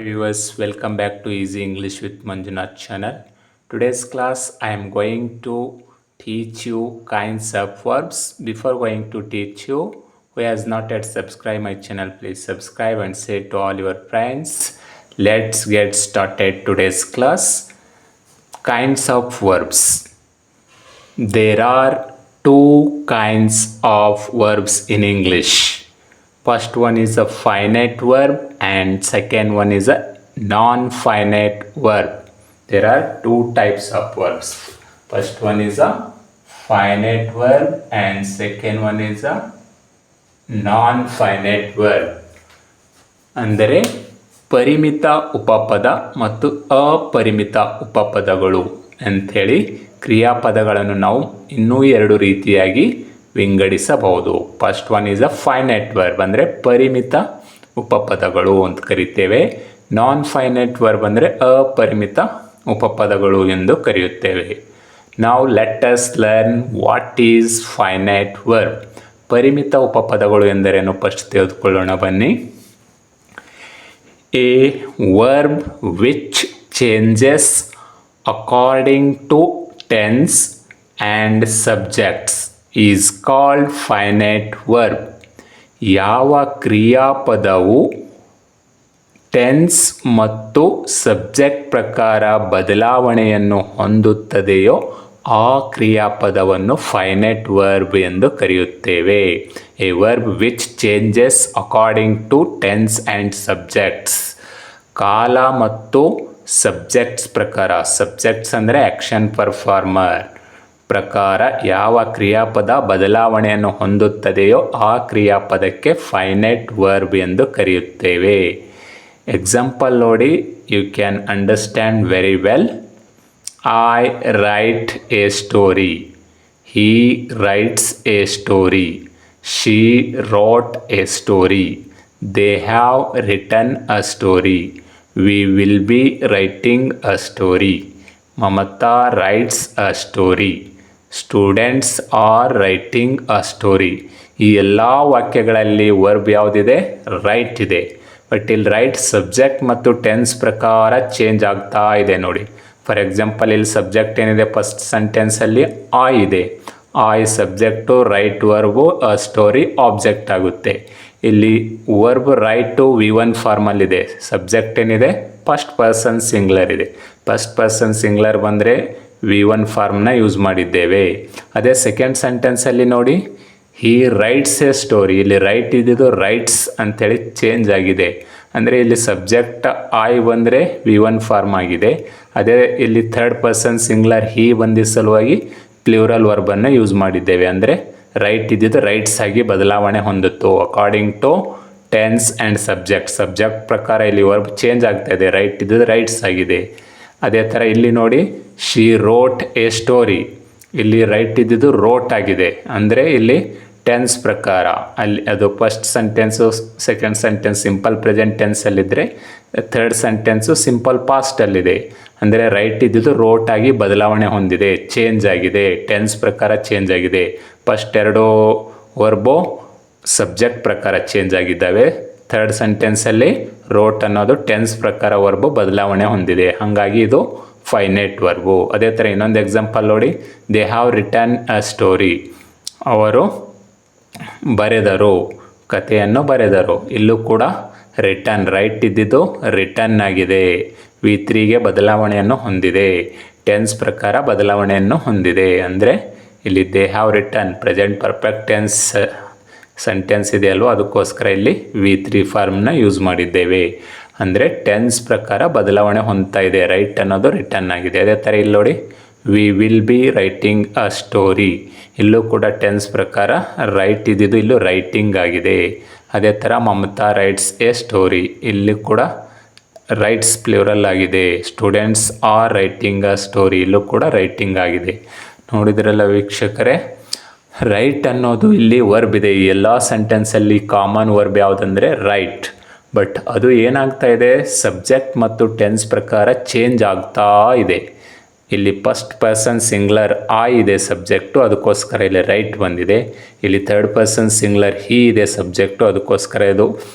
Viewers, welcome back to Easy English with Manjunath channel. Today's class I am going to teach you kinds of verbs. Before going to teach you, who has not yet subscribed my channel, please subscribe and say to all your friends. Let's get started today's class. Kinds of verbs. There are two kinds of verbs in English. First one is a finite verb and second one is a non-finite verb. There are two types of verbs. First one is a finite verb and second one is a non-finite verb. ಅಂದರೆ ಪರಿಮಿತ ಉಪಪದ ಮತ್ತು ಅಪರಿಮಿತ ಉಪಪದಗಳು ಅಂಥೇಳಿ ಕ್ರಿಯಾಪದಗಳನ್ನು ನಾವು ಇನ್ನೂ ಎರಡು ರೀತಿಯಾಗಿ ವಿಂಗಡಿಸಬಹುದು. First one is a finite verb ಅಂದರೆ ಪರಿಮಿತ ಉಪಪದಗಳು ಅಂತ ಕರಿತೇವೆ. ನಾನ್ ಫೈನೈಟ್ ವರ್ಬ್ ಅಂದರೆ ಅಪರಿಮಿತ ಉಪಪದಗಳು ಎಂದು ಕರೆಯುತ್ತೇವೆ. ನಾವು let us learn what is finite verb. ಪರಿಮಿತ ಉಪಪದಗಳು ಎಂದರೇನು ಫಸ್ಟ್ ತಿಳಿದುಕೊಳ್ಳೋಣ ಬನ್ನಿ. A verb which changes according to tense and subjects is called finite verb. ಯಾವ ಕ್ರಿಯಾಪದವು ಟೆನ್ಸ್ ಮತ್ತು ಸಬ್ಜೆಕ್ಟ್ ಪ್ರಕಾರ ಬದಲಾವಣೆಯನ್ನು ಹೊಂದುತ್ತದೆಯೋ ಆ ಕ್ರಿಯಾಪದವನ್ನು ಫೈನೈಟ್ ವರ್ಬ್ ಎಂದು ಕರೆಯುತ್ತೇವೆ. A verb which changes according to tense and subjects. ಕಾಲ ಮತ್ತು ಸಬ್ಜೆಕ್ಟ್ಸ್ ಪ್ರಕಾರ, ಸಬ್ಜೆಕ್ಟ್ಸ್ ಅಂದರೆ ಆ್ಯಕ್ಷನ್ ಪರ್ಫಾರ್ಮರ್ ಪ್ರಕಾರ ಯಾವ ಕ್ರಿಯಾಪದ ಬದಲಾವಣೆಯನ್ನು ಹೊಂದುತ್ತದೆಯೋ ಆ ಕ್ರಿಯಾಪದಕ್ಕೆ ಫೈನೈಟ್ ವರ್ಬ್ ಎಂದು ಕರೆಯುತ್ತೇವೆ. ಎಕ್ಸಾಂಪಲ್ ನೋಡಿ, you can understand very well. I write a story. He writes a story. She wrote a story. They have written a story. We will be writing a story. Mamata writes a story. Students are writing a story. ಈ ಎಲ್ಲ ವಾಕ್ಯಗಳಲ್ಲಿ verb ಯಾವುದಿದೆ? Right ಇದೆ. But ಇಲ್ಲಿ right subject ಮತ್ತು tense ಪ್ರಕಾರ change ಆಗ್ತಾ ಇದೆ ನೋಡಿ. ಫಾರ್ ಎಕ್ಸಾಂಪಲ್ ಇಲ್ಲಿ ಸಬ್ಜೆಕ್ಟ್ ಏನಿದೆ ಫಸ್ಟ್ ಸೆಂಟೆನ್ಸಲ್ಲಿ ಆ ಇದೆ. ಆ subject, right verb, a story object ಆಗುತ್ತೆ. ಇಲ್ಲಿ ವರ್ಬ್ ರೈಟು V1 ಫಾರ್ಮಲ್ಲಿದೆ. ಸಬ್ಜೆಕ್ಟ್ ಏನಿದೆ ಫಸ್ಟ್ ಪರ್ಸನ್ ಸಿಂಗ್ಯುಲರ್ ಇದೆ. ಫಸ್ಟ್ ಪರ್ಸನ್ ಸಿಂಗ್ಯುಲರ್ ಬಂದರೆ V1 ಫಾರ್ಮ್ನ ಯೂಸ್ ಮಾಡಿದ್ದೇವೆ. ಅದೇ ಸೆಕೆಂಡ್ ಸೆಂಟೆನ್ಸಲ್ಲಿ ನೋಡಿ, ಹಿ ರೈಟ್ಸ್ ಎ ಸ್ಟೋರಿ. ಇಲ್ಲಿ ರೈಟ್ ಇದ್ದಿದ್ದು ರೈಟ್ಸ್ ಅಂಥೇಳಿ ಚೇಂಜ್ ಆಗಿದೆ. ಅಂದರೆ ಇಲ್ಲಿ ಸಬ್ಜೆಕ್ಟ್ ಐ ಬಂದರೆ V1 ಫಾರ್ಮ್ ಆಗಿದೆ. ಅದೇ ಇಲ್ಲಿ ಥರ್ಡ್ ಪರ್ಸನ್ ಸಿಂಗ್ಯುಲರ್ ಹಿ ಬಂದಿದ್ದ ಸಲುವಾಗಿ ಪ್ಲೂರಲ್ ವರ್ಬನ್ನು ಯೂಸ್ ಮಾಡಿದ್ದೇವೆ. ಅಂದರೆ ರೈಟ್ ಇದ್ದಿದ್ದು ರೈಟ್ಸ್ ಆಗಿ ಬದಲಾವಣೆ ಹೊಂದಿತ್ತು according to tense and subject. Subject ಪ್ರಕಾರ ಇಲ್ಲಿ ವರ್ಬ್ ಚೇಂಜ್ ಆಗ್ತಾ ಇದೆ. ರೈಟ್ ಇದ್ದಿದ್ದು ರೈಟ್ಸ್ ಆಗಿದೆ. ಅದೇ ಥರ ಇಲ್ಲಿ ನೋಡಿ, ಶಿ ರೋಟ್ ಎ ಸ್ಟೋರಿ. ಇಲ್ಲಿ ರೈಟ್ ಇದ್ದಿದ್ದು ರೋಟ್ ಆಗಿದೆ. ಅಂದರೆ ಇಲ್ಲಿ ಟೆನ್ಸ್ ಪ್ರಕಾರ ಅಲ್ಲಿ ಅದು first sentence, second sentence simple present ಟೆನ್ಸಲ್ಲಿದ್ದರೆ ಥರ್ಡ್ ಸೆಂಟೆನ್ಸು ಸಿಂಪಲ್ ಪಾಸ್ಟಲ್ಲಿದೆ. ಅಂದರೆ ರೈಟ್ ಇದ್ದಿದ್ದು ರೋಟ್ ಆಗಿ ಬದಲಾವಣೆ ಹೊಂದಿದೆ, ಚೇಂಜ್ ಆಗಿದೆ, ಟೆನ್ಸ್ ಪ್ರಕಾರ ಚೇಂಜ್ ಆಗಿದೆ. ಫಸ್ಟ್ ಎರಡು ವರ್ಬು ಸಬ್ಜೆಕ್ಟ್ ಪ್ರಕಾರ ಚೇಂಜ್ ಆಗಿದ್ದಾವೆ. ಥರ್ಡ್ ಸೆಂಟೆನ್ಸಲ್ಲಿ ರೋಟ್ ಅನ್ನೋದು ಟೆನ್ಸ್ ಪ್ರಕಾರ ವರ್ಬು ಬದಲಾವಣೆ ಹೊಂದಿದೆ. ಹಾಗಾಗಿ ಇದು ಫೈನೈಟ್ ವರ್ಬು. ಅದೇ ಥರ ಇನ್ನೊಂದು ಎಕ್ಸಾಂಪಲ್ ನೋಡಿ, they have return a story. ಅವರು ಬರೆದರು, ಕಥೆಯನ್ನು ಬರೆದರು. ಇಲ್ಲೂ ಕೂಡ ರಿಟರ್ನ್, ರೈಟ್ ಇದ್ದಿದ್ದು ರಿಟರ್ನ್ ಆಗಿದೆ. V3ಗೆ ಬದಲಾವಣೆಯನ್ನು ಹೊಂದಿದೆ. ಟೆನ್ಸ್ ಪ್ರಕಾರ ಬದಲಾವಣೆಯನ್ನು ಹೊಂದಿದೆ. ಅಂದರೆ ಇಲ್ಲಿ they have return present perfect tense sentence ಇದೆ ಅಲ್ವ, ಅದಕ್ಕೋಸ್ಕರ ಇಲ್ಲಿ V3 ಫಾರ್ಮ್ನ ಯೂಸ್ ಮಾಡಿದ್ದೇವೆ. ಅಂದರೆ ಟೆನ್ಸ್ ಪ್ರಕಾರ ಬದಲಾವಣೆ ಹೊಂದ್ತಾ ಇದೆ. ರೈಟ್ ಅನ್ನೋದು ರಿಟರ್ನ್ ಆಗಿದೆ. ಅದೇ ಥರ ಇಲ್ಲಿ ನೋಡಿ, we will be writing a story. ಇಲ್ಲೂ ಕೂಡ ಟೆನ್ಸ್ ಪ್ರಕಾರ ರೈಟ್ ಇದ್ದಿದ್ದು ಇಲ್ಲೂ ರೈಟಿಂಗ್ ಆಗಿದೆ. ಅದೇ ಥರ ಮಮತಾ ರೈಟ್ಸ್ ಎ ಸ್ಟೋರಿ. ಇಲ್ಲಿ ಕೂಡ ರೈಟ್ಸ್ ಪ್ಲೂರಲ್ ಆಗಿದೆ. Students R writing a story. ಇಲ್ಲೂ ಕೂಡ ರೈಟಿಂಗ್ ಆಗಿದೆ. ನೋಡಿದ್ರಲ್ಲ ವೀಕ್ಷಕರೇ, ರೈಟ್ ಅನ್ನೋದು ಇಲ್ಲಿ ವರ್ಬ್ ಇದೆ. ಈ ಎಲ್ಲ ಸೆಂಟೆನ್ಸಲ್ಲಿ ಕಾಮನ್ ವರ್ಬ್ ಯಾವುದಂದರೆ ರೈಟ್. ಬಟ್ ಅದು ಏನಾಗ್ತಾ ಇದೆ, ಸಬ್ಜೆಕ್ಟ್ ಮತ್ತು ಟೆನ್ಸ್ ಪ್ರಕಾರ ಚೇಂಜ್ ಆಗ್ತಾ ಇದೆ. ಇಲ್ಲಿ ಫಸ್ಟ್ ಪರ್ಸನ್ ಸಿಂಗ್ಯುಲರ್ ಆ ಇದೆ ಸಬ್ಜೆಕ್ಟು, ಅದಕ್ಕೋಸ್ಕರ ಇಲ್ಲಿ ರೈಟ್ ಬಂದಿದೆ. ಇಲ್ಲಿ ಥರ್ಡ್ ಪರ್ಸನ್ ಸಿಂಗ್ಯುಲರ್ ಹಿ ಇದೆ ಸಬ್ಜೆಕ್ಟು, ಅದಕ್ಕೋಸ್ಕರ ಇದು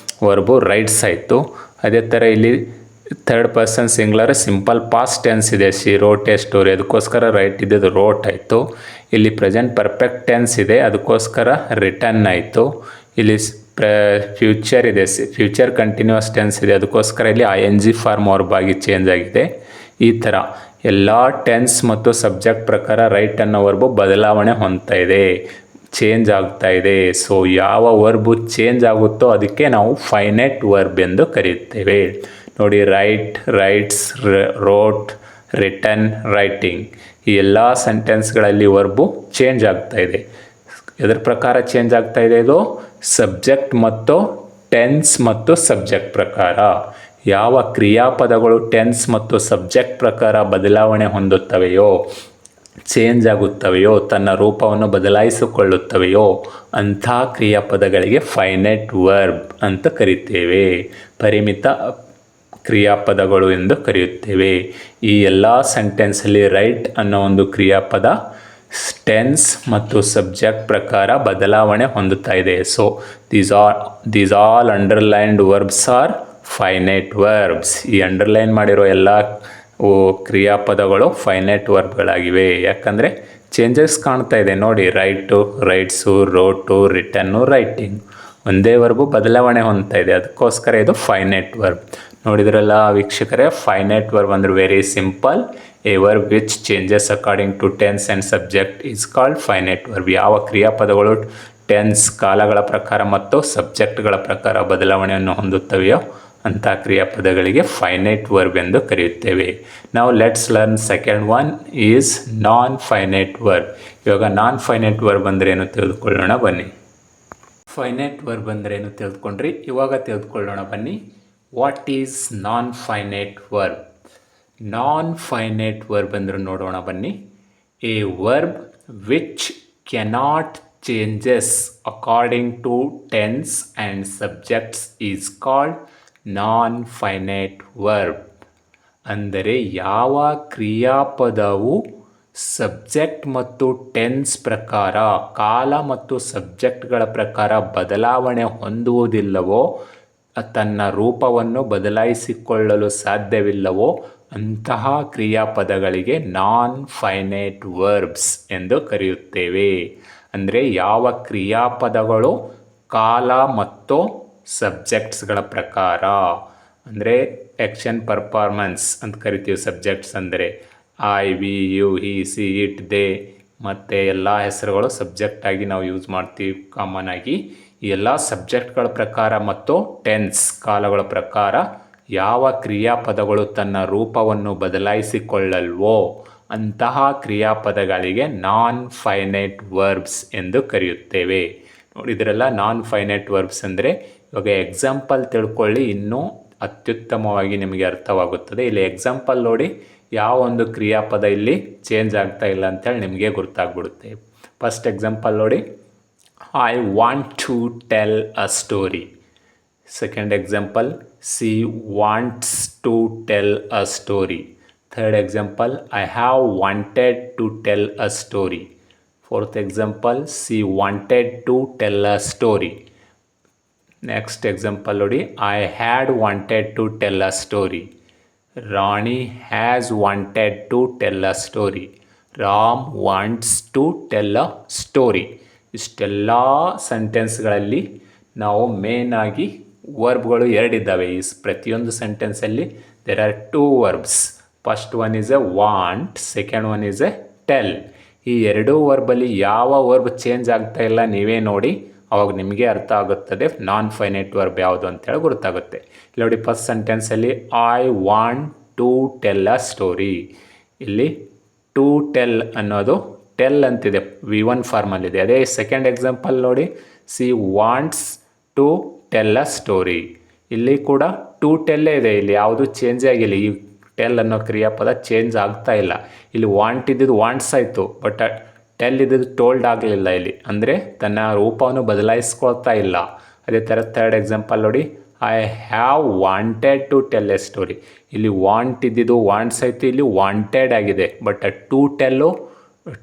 ವರ್ಬು ರೈಟ್ಸ್ ಆಯಿತು. ಅದೇ ಥರ ಇಲ್ಲಿ third person singular simple past tense ಇದೆ, ಶಿ ರೋಟ್ ಎ ಸ್ಟೋರಿ, ಅದಕ್ಕೋಸ್ಕರ ರೈಟ್ ಇದ್ದದ್ದು ರೋಟ್ ಆಯಿತು. ಇಲ್ಲಿ ಪ್ರೆಸೆಂಟ್ ಪರ್ಫೆಕ್ಟ್ ಟೆನ್ಸ್ ಇದೆ, ಅದಕ್ಕೋಸ್ಕರ ರಿಟರ್ನ್ ಆಯಿತು. ಇಲ್ಲಿ ಫ್ಯೂಚರ್ ಇದೆ, ಫ್ಯೂಚರ್ ಕಂಟಿನ್ಯೂಸ್ ಟೆನ್ಸ್ ಇದೆ, ಅದಕ್ಕೋಸ್ಕರ ಇಲ್ಲಿ ING ಫಾರ್ಮ್ ವರ್ಬ್ ಆಗಿ ಚೇಂಜ್ ಆಗಿದೆ. ಈ ಥರ ಎಲ್ಲ ಟೆನ್ಸ್ ಮತ್ತು ಸಬ್ಜೆಕ್ಟ್ ಪ್ರಕಾರ ರೈಟ್ ಅನ್ನೋ ವರ್ಬು ಬದಲಾವಣೆ ಹೊಂದ್ತಾ ಇದೆ, ಚೇಂಜ್ ಆಗ್ತಾ ಇದೆ. ಸೊ ಯಾವ ವರ್ಬು ಚೇಂಜ್ ಆಗುತ್ತೋ ಅದಕ್ಕೆ ನಾವು ಫೈನೈಟ್ ವರ್ಬ್ ಎಂದು ಕರೆಯುತ್ತೇವೆ. ನೋಡಿ, right, rights, wrote, return, writing, ಈ ಎಲ್ಲ ಸೆಂಟೆನ್ಸ್ಗಳಲ್ಲಿ ವರ್ಬು ಚೇಂಜ್ ಆಗ್ತಾ ಇದೆ. ಇದರ ಪ್ರಕಾರ ಚೇಂಜ್ ಆಗ್ತಾ ಇದೆ, ಇದು ಸಬ್ಜೆಕ್ಟ್ ಮತ್ತು ಟೆನ್ಸ್ ಮತ್ತು ಸಬ್ಜೆಕ್ಟ್ ಪ್ರಕಾರ. ಯಾವ ಕ್ರಿಯಾಪದಗಳು ಟೆನ್ಸ್ ಮತ್ತು ಸಬ್ಜೆಕ್ಟ್ ಪ್ರಕಾರ ಬದಲಾವಣೆ ಹೊಂದುತ್ತವೆಯೋ, ಚೇಂಜ್ ಆಗುತ್ತವೆಯೋ, ತನ್ನ ರೂಪವನ್ನು ಬದಲಾಯಿಸಿಕೊಳ್ಳುತ್ತವೆಯೋ ಅಂಥ ಕ್ರಿಯಾಪದಗಳಿಗೆ ಫೈನೈಟ್ ವರ್ಬ್ ಅಂತ ಕರಿತೇವೆ, ಪರಿಮಿತ ಕ್ರಿಯಾಪದಗಳು ಎಂದು ಕರೆಯುತ್ತೇವೆ. ಈ ಎಲ್ಲ ಸೆಂಟೆನ್ಸಲ್ಲಿ ರೈಟ್ ಅನ್ನೋ ಒಂದು ಕ್ರಿಯಾಪದ ಟೆನ್ಸ್ ಮತ್ತು ಸಬ್ಜೆಕ್ಟ್ ಪ್ರಕಾರ ಬದಲಾವಣೆ ಹೊಂದುತ್ತಾ ಇದೆ. So these all underlined verbs are finite verbs. ಈ ಅಂಡರ್ಲೈನ್ ಮಾಡಿರೋ ಎಲ್ಲ ಕ್ರಿಯಾಪದಗಳು ಫೈನೈಟ್ ವರ್ಬ್ಗಳಾಗಿವೆ. ಯಾಕಂದರೆ ಚೇಂಜಸ್ ಕಾಣ್ತಾ ಇದೆ ನೋಡಿ, write, writes, wrote, written, writing, ಒಂದೇ ವರ್ಬು ಬದಲಾವಣೆ ಹೊಂದ್ತಾ ಇದೆ, ಅದಕ್ಕೋಸ್ಕರ ಇದು ಫೈನೈಟ್ ವರ್ಬ್. ನೋಡಿದ್ರಲ್ಲ ವೀಕ್ಷಕರೇ, ಫೈನೈಟ್ ವರ್ಬ್ ಅಂದರೆ very simple. A verb which changes according to tense and subject is called finite verb. ಯಾವ ಕ್ರಿಯಾಪದಗಳು ಟೆನ್ಸ್ ಕಾಲಗಳ ಪ್ರಕಾರ ಮತ್ತು ಸಬ್ಜೆಕ್ಟ್ಗಳ ಪ್ರಕಾರ ಬದಲಾವಣೆಯನ್ನು ಹೊಂದುತ್ತವೆಯೋ ಅಂಥ ಕ್ರಿಯಾಪದಗಳಿಗೆ ಫೈನೈಟ್ ವರ್ಬ್ ಎಂದು ಕರೆಯುತ್ತೇವೆ. ನಾವು let's learn second one is non finite verb. ಇವಾಗ ನಾನ್ ಫೈನೈಟ್ ವರ್ಬ್ ಅಂದರೆ ಏನು ತಿಳಿದುಕೊಳ್ಳೋಣ ಬನ್ನಿ. ಫೈನೈಟ್ ವರ್ಬ್ ಅಂದರೆ ಏನು ತಿಳಿದುಕೊಂಡ್ರಿ, ಇವಾಗ ತಿಳಿದುಕೊಳ್ಳೋಣ ಬನ್ನಿ. What is non finite verb? Non finite verb ಅಂದರೆ ನೋಡೋಣ ಬನ್ನಿ. A verb which cannot changes according to tense and subjects is called non finite verb. ಅಂದರೆ ಯಾವ ಕ್ರಿಯಾಪದವು ಸಬ್ಜೆಕ್ಟ್ ಮತ್ತು ಟೆನ್ಸ್ ಪ್ರಕಾರ, ಕಾಲ ಮತ್ತು ಸಬ್ಜೆಕ್ಟ್ಗಳ ಪ್ರಕಾರ ಬದಲಾವಣೆ ಹೊಂದುವುದಿಲ್ಲವೋ, ತನ್ನ ರೂಪವನ್ನು ಬದಲಾಯಿಸಿಕೊಳ್ಳಲು ಸಾಧ್ಯವಿಲ್ಲವೋ ಅಂತಹ ಕ್ರಿಯಾಪದಗಳಿಗೆ ನಾನ್ ಫೈನೈಟ್ ವರ್ಬ್ಸ್ ಎಂದು ಕರೆಯುತ್ತೇವೆ. ಅಂದರೆ ಯಾವ ಕ್ರಿಯಾಪದಗಳು ಕಾಲ ಮತ್ತು ಸಬ್ಜೆಕ್ಟ್ಸ್ಗಳ ಪ್ರಕಾರ, ಅಂದರೆ ಆ್ಯಕ್ಷನ್ ಪರ್ಫಾರ್ಮೆನ್ಸ್ ಅಂತ ಕರಿತೀವಿ ಸಬ್ಜೆಕ್ಟ್ಸ್ ಅಂದರೆ I, we, you, he, she, it, they ಮತ್ತು ಎಲ್ಲ ಹೆಸರುಗಳು ಸಬ್ಜೆಕ್ಟಾಗಿ ನಾವು ಯೂಸ್ ಮಾಡ್ತೀವಿ ಕಾಮನ್ ಆಗಿ. ಈ ಎಲ್ಲ ಸಬ್ಜೆಕ್ಟ್ಗಳ ಪ್ರಕಾರ ಮತ್ತು ಟೆನ್ಸ್ ಕಾಲಗಳ ಪ್ರಕಾರ ಯಾವ ಕ್ರಿಯಾಪದಗಳು ತನ್ನ ರೂಪವನ್ನು ಬದಲಾಯಿಸಿಕೊಳ್ಳಲ್ವೋ ಅಂತಹ ಕ್ರಿಯಾಪದಗಳಿಗೆ ನಾನ್ ಫೈನೈಟ್ ವರ್ಬ್ಸ್ ಎಂದು ಕರೆಯುತ್ತೇವೆ. ನೋಡಿದ್ರಲ್ಲ, ನಾನ್ ಫೈನೈಟ್ ವರ್ಬ್ಸ್ ಅಂದರೆ. ಇವಾಗ ಎಕ್ಸಾಂಪಲ್ ತಿಳ್ಕೊಳ್ಳಿ, ಇನ್ನೂ ಅತ್ಯುತ್ತಮವಾಗಿ ನಿಮಗೆ ಅರ್ಥವಾಗುತ್ತದೆ. ಇಲ್ಲಿ ಎಕ್ಸಾಂಪಲ್ ನೋಡಿ, ಯಾವ ಒಂದು ಕ್ರಿಯಾಪದ ಇಲ್ಲಿ ಚೇಂಜ್ ಆಗ್ತಾ ಇಲ್ಲ ಅಂತೇಳಿ ನಿಮಗೆ ಗೊತ್ತಾಗ್ಬಿಡುತ್ತೆ. ಫಸ್ಟ್ ಎಕ್ಸಾಂಪಲ್ ನೋಡಿ, I want to tell a story. Second example, she wants to tell a story. Third example, I have wanted to tell a story. Fourth example, she wanted to tell a story. Next example ನೋಡಿ, I had wanted to tell a story. Rani has wanted to tell a story. Ram wants to tell a story. ಇಷ್ಟೆಲ್ಲ ಸೆಂಟೆನ್ಸ್ಗಳಲ್ಲಿ ನಾವು main ಆಗಿ ವರ್ಬ್ಗಳು ಎರಡಿದ್ದಾವೆ. ಈ ಪ್ರತಿಯೊಂದು ಸೆಂಟೆನ್ಸಲ್ಲಿ there are two verbs. First one is a want, second one is a tell. ಈ ಎರಡೂ ವರ್ಬಲ್ಲಿ ಯಾವ ವರ್ಬ್ ಚೇಂಜ್ ಆಗ್ತಾ ಇಲ್ಲ ನೀವೇ ನೋಡಿ, ಅವಾಗ ನಿಮಗೆ ಅರ್ಥ ಆಗುತ್ತದೆ ನಾನ್ ಫೈನೈಟ್ ವರ್ಬ್ ಯಾವುದು ಅಂತೇಳಿ ಗೊತ್ತಾಗುತ್ತೆ. ಇಲ್ಲಿ ನೋಡಿ, ಫಸ್ಟ್ ಸೆಂಟೆನ್ಸಲ್ಲಿ I want to tell a story. ಇಲ್ಲಿ ಟು ಟೆಲ್ ಅನ್ನೋದು ಟೆಲ್ ಅಂತಿದೆ, V1 ಫಾರ್ಮಲ್ಲಿದೆ. ಅದೇ ಸೆಕೆಂಡ್ ಎಕ್ಸಾಂಪಲ್ ನೋಡಿ, she wants to tell a story. ಇಲ್ಲಿ ಕೂಡ ಟು ಟೆಲ್ಲೇ ಇದೆ, ಇಲ್ಲಿ ಯಾವುದು ಚೇಂಜ್ ಆಗಿಲ್ಲ. ಈ ಟೆಲ್ ಅನ್ನೋ ಕ್ರಿಯಾಪದ ಚೇಂಜ್ ಆಗ್ತಾ ಇಲ್ಲ. ಇಲ್ಲಿ ವಾಂಟ್ ಇದ್ದಿದ್ದು ವಾಂಟ್ಸ್ ಆಯಿತು, ಬಟ್ ಟೆಲ್ ಇದ್ದಿದ್ದು ಟೋಲ್ಡ್ ಆಗಲಿಲ್ಲ ಇಲ್ಲಿ, ಅಂದರೆ ತನ್ನ ರೂಪವನ್ನು ಬದಲಾಯಿಸ್ಕೊಳ್ತಾ ಇಲ್ಲ. ಅದೇ ಥರ ಥರ್ಡ್ ಎಕ್ಸಾಂಪಲ್ ನೋಡಿ, I have wanted to tell a story. ಇಲ್ಲಿ ವಾಂಟ್ ಇದ್ದಿದ್ದು ವಾಂಟ್ಸ್ ಆಯಿತು, ಇಲ್ಲಿ ವಾಂಟೆಡ್ ಆಗಿದೆ. ಬಟ್ ಟು ಟೆಲ್ಲು,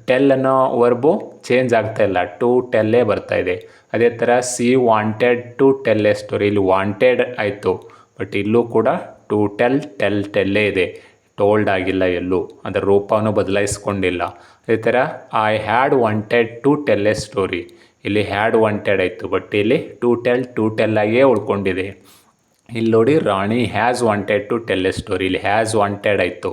ಟೆಲ್ ಅನ್ನೋ ವರ್ಬು ಚೇಂಜ್ ಆಗ್ತಾ ಇಲ್ಲ, ಟು ಟೆಲ್ಲೇ ಬರ್ತಾ ಇದೆ. ಅದೇ ಥರ she wanted to tell a story, ಇಲ್ಲಿ ವಾಂಟೆಡ್ ಆಯಿತು, ಬಟ್ ಇಲ್ಲೂ ಕೂಡ ಟು ಟೆಲ್ ಟೆಲ್ ಟೆಲ್ಲೇ ಇದೆ, ಟೋಲ್ಡ್ ಆಗಿಲ್ಲ ಎಲ್ಲೂ, ಅದರ ರೂಪವನ್ನು ಬದಲಾಯಿಸ್ಕೊಂಡಿಲ್ಲ. ಅದೇ ಥರ I had wanted to tell a story, ಇಲ್ಲಿ ಹ್ಯಾಡ್ ವಾಂಟೆಡ್ ಆಯಿತು, ಬಟ್ ಇಲ್ಲಿ ಟು ಟೆಲ್ ಆಗಿಯೇ ಉಳ್ಕೊಂಡಿದೆ. ಇಲ್ಲಿ ನೋಡಿ Rani has wanted to tell a story, ಇಲ್ಲಿ ಹ್ಯಾಸ್ ವಾಂಟೆಡ್ ಆಯಿತು,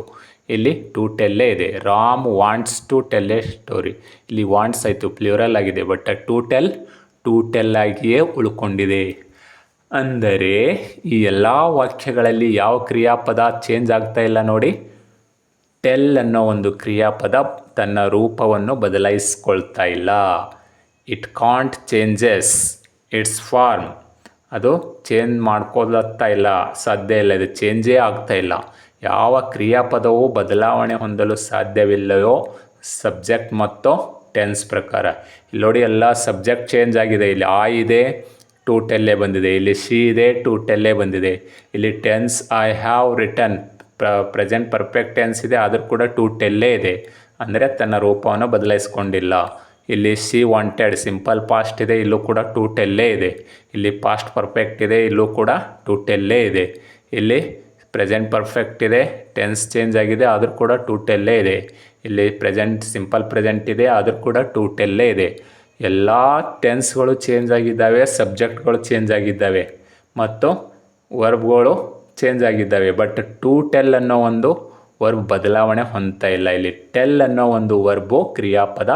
ಇಲ್ಲಿ ಟು ಟೆಲ್ಲೇ ಇದೆ. Ram wants to tell a story, ಇಲ್ಲಿ ವಾಂಟ್ಸ್ ಆಯಿತು, ಪ್ಲ್ಯೂರಲ್ ಆಗಿದೆ, ಬಟ್ ಟು ಟೆಲ್ ಆಗಿಯೇ ಉಳ್ಕೊಂಡಿದೆ. ಅಂದರೆ ಈ ಎಲ್ಲ ವಾಕ್ಯಗಳಲ್ಲಿ ಯಾವ ಕ್ರಿಯಾಪದ ಚೇಂಜ್ ಆಗ್ತಾ ಇಲ್ಲ ನೋಡಿ. ಟೆಲ್ ಅನ್ನೋ ಒಂದು ಕ್ರಿಯಾಪದ ತನ್ನ ರೂಪವನ್ನು ಬದಲಾಯಿಸ್ಕೊಳ್ತಾ ಇಲ್ಲ. It can't changes its form, ಅದು ಚೇಂಜ್ ಮಾಡ್ಕೊಳ್ತಾ ಇಲ್ಲ, ಸಾಧ್ಯ ಇಲ್ಲ, ಇದು ಚೇಂಜೇ ಆಗ್ತಾ ಇಲ್ಲ. ಯಾವ ಕ್ರಿಯಾಪದವು ಬದಲಾವಣೆ ಹೊಂದಲು ಸಾಧ್ಯವಿಲ್ಲವೋ ಸಬ್ಜೆಕ್ಟ್ ಮತ್ತು ಟೆನ್ಸ್ ಪ್ರಕಾರ. ಇಲ್ಲಿ ನೋಡಿ ಎಲ್ಲ ಸಬ್ಜೆಕ್ಟ್ ಚೇಂಜ್ ಆಗಿದೆ. ಇಲ್ಲಿ ಆ ಇದೆ, ಟು ಟೆಲ್ಲೇ ಬಂದಿದೆ. ಇಲ್ಲಿ ಶಿ ಇದೆ, ಟು ಟೆಲ್ಲೇ ಬಂದಿದೆ. ಇಲ್ಲಿ tense I have written present perfect tense ಇದೆ, ಆದರೂ ಕೂಡ ಟು ಟೆಲ್ಲೇ ಇದೆ, ಅಂದರೆ ತನ್ನ ರೂಪವನ್ನು ಬದಲಾಯಿಸ್ಕೊಂಡಿಲ್ಲ. ಇಲ್ಲಿ ಸಿ ವಾಂಟೆಡ್ ಸಿಂಪಲ್ ಪಾಸ್ಟ್ ಇದೆ, ಇಲ್ಲೂ ಕೂಡ ಟು ಟೆಲ್ಲೇ ಇದೆ. ಇಲ್ಲಿ ಪಾಸ್ಟ್ ಪರ್ಫೆಕ್ಟ್ ಇದೆ, ಇಲ್ಲೂ ಕೂಡ ಟು ಟೆಲ್ಲೇ ಇದೆ. ಇಲ್ಲಿ ಪ್ರೆಸೆಂಟ್ ಪರ್ಫೆಕ್ಟ್ ಇದೆ, ಟೆನ್ಸ್ ಚೇಂಜ್ ಆಗಿದೆ, ಆದರೂ ಕೂಡ ಟು ಟೆಲ್ಲೇ ಇದೆ. ಇಲ್ಲಿ ಪ್ರೆಸೆಂಟ್ ಸಿಂಪಲ್ ಪ್ರೆಸೆಂಟ್ ಇದೆ, ಆದರೂ ಕೂಡ ಟು ಟೆಲ್ಲೇ ಇದೆ. ಎಲ್ಲ ಟೆನ್ಸ್ಗಳು ಚೇಂಜ್ ಆಗಿದ್ದಾವೆ, ಸಬ್ಜೆಕ್ಟ್ಗಳು ಚೇಂಜ್ ಆಗಿದ್ದಾವೆ ಮತ್ತು ವರ್ಬ್ಗಳು ಚೇಂಜ್ ಆಗಿದ್ದಾವೆ. ಬಟ್ ಟು ಟೆಲ್ ಅನ್ನೋ ಒಂದು ವರ್ಬ್ ಬದಲಾವಣೆ ಹೊಂದ್ತಾ ಇಲ್ಲ. ಇಲ್ಲಿ ಟೆಲ್ ಅನ್ನೋ ಒಂದು ವರ್ಬು ಕ್ರಿಯಾಪದ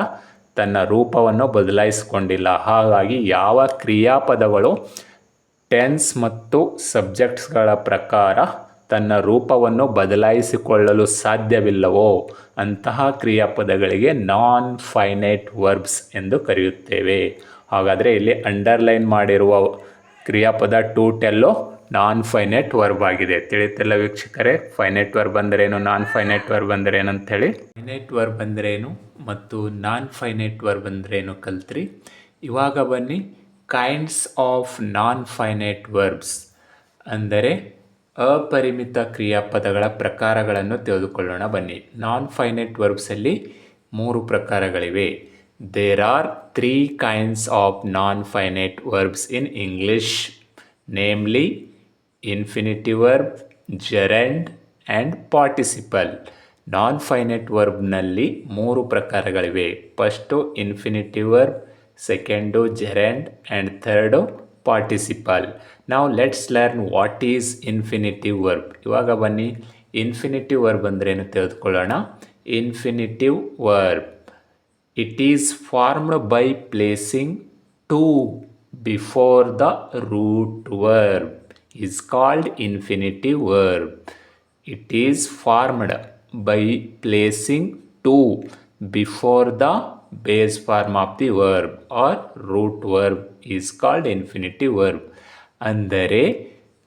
ತನ್ನ ರೂಪವನ್ನು ಬದಲಾಯಿಸಿಕೊಂಡಿಲ್ಲ. ಹಾಗಾಗಿ ಯಾವ ಕ್ರಿಯಾಪದಗಳು ಟೆನ್ಸ್ ಮತ್ತು ಸಬ್ಜೆಕ್ಟ್ಸ್ಗಳ ಪ್ರಕಾರ ತನ್ನ ರೂಪವನ್ನು ಬದಲಾಯಿಸಿಕೊಳ್ಳಲು ಸಾಧ್ಯವಿಲ್ಲವೋ ಅಂತಹ ಕ್ರಿಯಾಪದಗಳಿಗೆ ನಾನ್ ಫೈನೈಟ್ ವರ್ಬ್ಸ್ ಎಂದು ಕರೆಯುತ್ತೇವೆ. ಹಾಗಾದರೆ ಇಲ್ಲಿ ಅಂಡರ್ಲೈನ್ ಮಾಡಿರುವ ಕ್ರಿಯಾಪದ ಟು ಟೆಲ್ಲು ನಾನ್ ಫೈನೈಟ್ ವರ್ಬ್ ಆಗಿದೆ. ತಿಳಿತಲ್ಲ ವೀಕ್ಷಕರೇ, ಫೈನೈಟ್ ವರ್ಬ್ ಅಂದರೇನು, ನಾನ್ ಫೈನೈಟ್ ವರ್ಬ್ ಅಂದರೇನು ಅಂಥೇಳಿ. ಫೈನೈಟ್ ವರ್ಬ್ ಅಂದರೇನು ಮತ್ತು ನಾನ್ ಫೈನೈಟ್ ವರ್ಬ್ ಅಂದರೇನು ಕಲ್ತ್ರಿ. ಇವಾಗ ಬನ್ನಿ kinds of non finite verbs ಅಂದರೆ ಅಪರಿಮಿತ ಕ್ರಿಯಾಪದಗಳ ಪ್ರಕಾರಗಳನ್ನು ತಿಳಿದುಕೊಳ್ಳೋಣ ಬನ್ನಿ. ನಾನ್ ಫೈನೈಟ್ ವರ್ಬ್ಸಲ್ಲಿ 3 ಪ್ರಕಾರಗಳಿವೆ. There are 3 kinds of non finite verbs in English, namely infinitive verb, gerund and participle. Non finite ವರ್ಬ್ನಲ್ಲಿ 3 ಪ್ರಕಾರಗಳಿವೆ. First infinitive verb, second gerund and third participle. ನಾವು let's learn what is infinitive verb. ಇವಾಗ ಬನ್ನಿ infinitive verb ಅಂದ್ರೇನು ತಿಳಿದುಕೊಳ್ಳೋಣ. Infinitive verb, it is formed by placing to before the root verb is called infinitive verb. It is formed by placing to before the base form of the verb or root verb is called infinitive verb. ಅಂದರೆ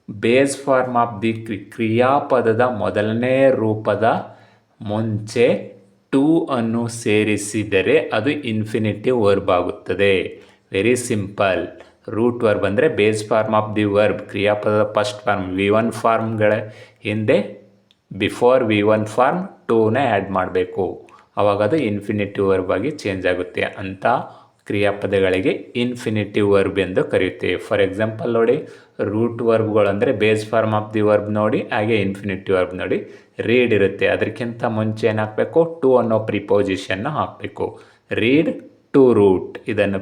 base form of the ಕ್ರಿಯಾಪದದ ಮೊದಲನೇ ರೂಪದ ಮುಂಚೆ to ಅನ್ನು ಸೇರಿಸಿದರೆ ಅದು infinitive verb ಆಗುತ್ತದೆ. Very simple. Root verb ಅಂದರೆ base form of the verb, ಕ್ರಿಯಾಪದದ ಫಸ್ಟ್ ಫಾರ್ಮ್ V1 ಫಾರ್ಮ್ಗಳ ಹಿಂದೆ ಬಿಫೋರ್ V1 ಫಾರ್ಮ್ ಟೂನ ಆ್ಯಡ್ ಮಾಡಬೇಕು, ಆವಾಗ ಅದು ಇನ್ಫಿನಿಟಿವ್ ವರ್ಬ್ ಆಗಿ ಚೇಂಜ್ ಆಗುತ್ತೆ. ಅಂಥ ಕ್ರಿಯಾಪದಗಳಿಗೆ ಇನ್ಫಿನಿಟಿವ್ ವರ್ಬ್ ಎಂದು ಕರೆಯುತ್ತೇವೆ. ಫಾರ್ ಎಕ್ಸಾಂಪಲ್ ನೋಡಿ, ರೂಟ್ ವರ್ಬ್ಗಳು ಅಂದರೆ base form of the verb ನೋಡಿ, ಹಾಗೆ ಇನ್ಫಿನಿಟಿವ್ ವರ್ಬ್ ನೋಡಿ. ರೀಡ್ ಇರುತ್ತೆ, ಅದಕ್ಕಿಂತ ಮುಂಚೆ ಏನು ಹಾಕಬೇಕು, ಟು ಅನ್ನೋ ಪ್ರಿಪೋಸಿಷನ್ನ ಹಾಕಬೇಕು. ರೀಡ್ ಟು ರೂಟ್, ಇದನ್ನು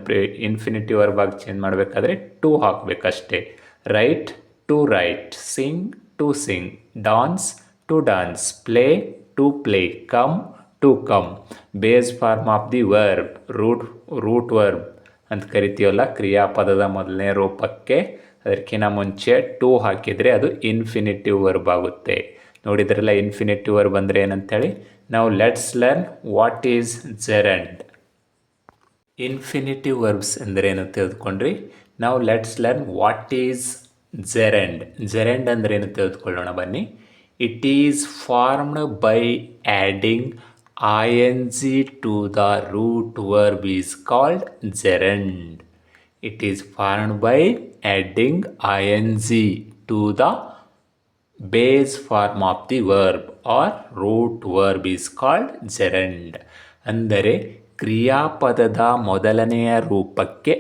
ಇನ್ಫಿನಿಟಿವ್ ವರ್ಬ್ ಆಗಿ ಚೇಂಜ್ ಮಾಡಬೇಕಾದ್ರೆ ಟು ಹಾಕಬೇಕಷ್ಟೇ. Write to write, sing to sing, dance to dance, play to play, come to come. Base form of the verb root verb ಅಂತ ಕರಿತೀವಲ್ಲ, ಕ್ರಿಯಾಪದದ ಮೊದಲನೇ ರೂಪಕ್ಕೆ ಅದಕ್ಕಿಂತ ಮುಂಚೆ ಟು ಹಾಕಿದರೆ ಅದು ಇನ್ಫಿನಿಟಿವ್ ವರ್ಬ್ ಆಗುತ್ತೆ. ನೋಡಿದ್ರಲ್ಲ ಇನ್ಫಿನಿಟಿವ್ ವರ್ಬ್ ಅಂದರೆ ಏನಂತೇಳಿ. ನಾವು let's learn what is ಜೆರಂಡ್. Infinitive verbs ಅಂದ್ರೇನು ತಿಳಿದುಕೊಂಡ್ರಿ. ನಾವು ಲೆಟ್ಸ್ ಲರ್ನ್ ವಾಟ್ ಈಸ್ ಜೆರಂಡ್. ಜೆರಂಡ್ ಅಂದ್ರೇನು ತಿಳಿದುಕೊಳ್ಳೋಣ ಬನ್ನಿ. It is formed by adding ing to the root verb is called gerund. It is formed by adding ing to the base form of the verb or root verb is called gerund. ಅಂದರೆ ಕ್ರಿಯಾಪದದ ಮೊದಲನೆಯ ರೂಪಕ್ಕೆ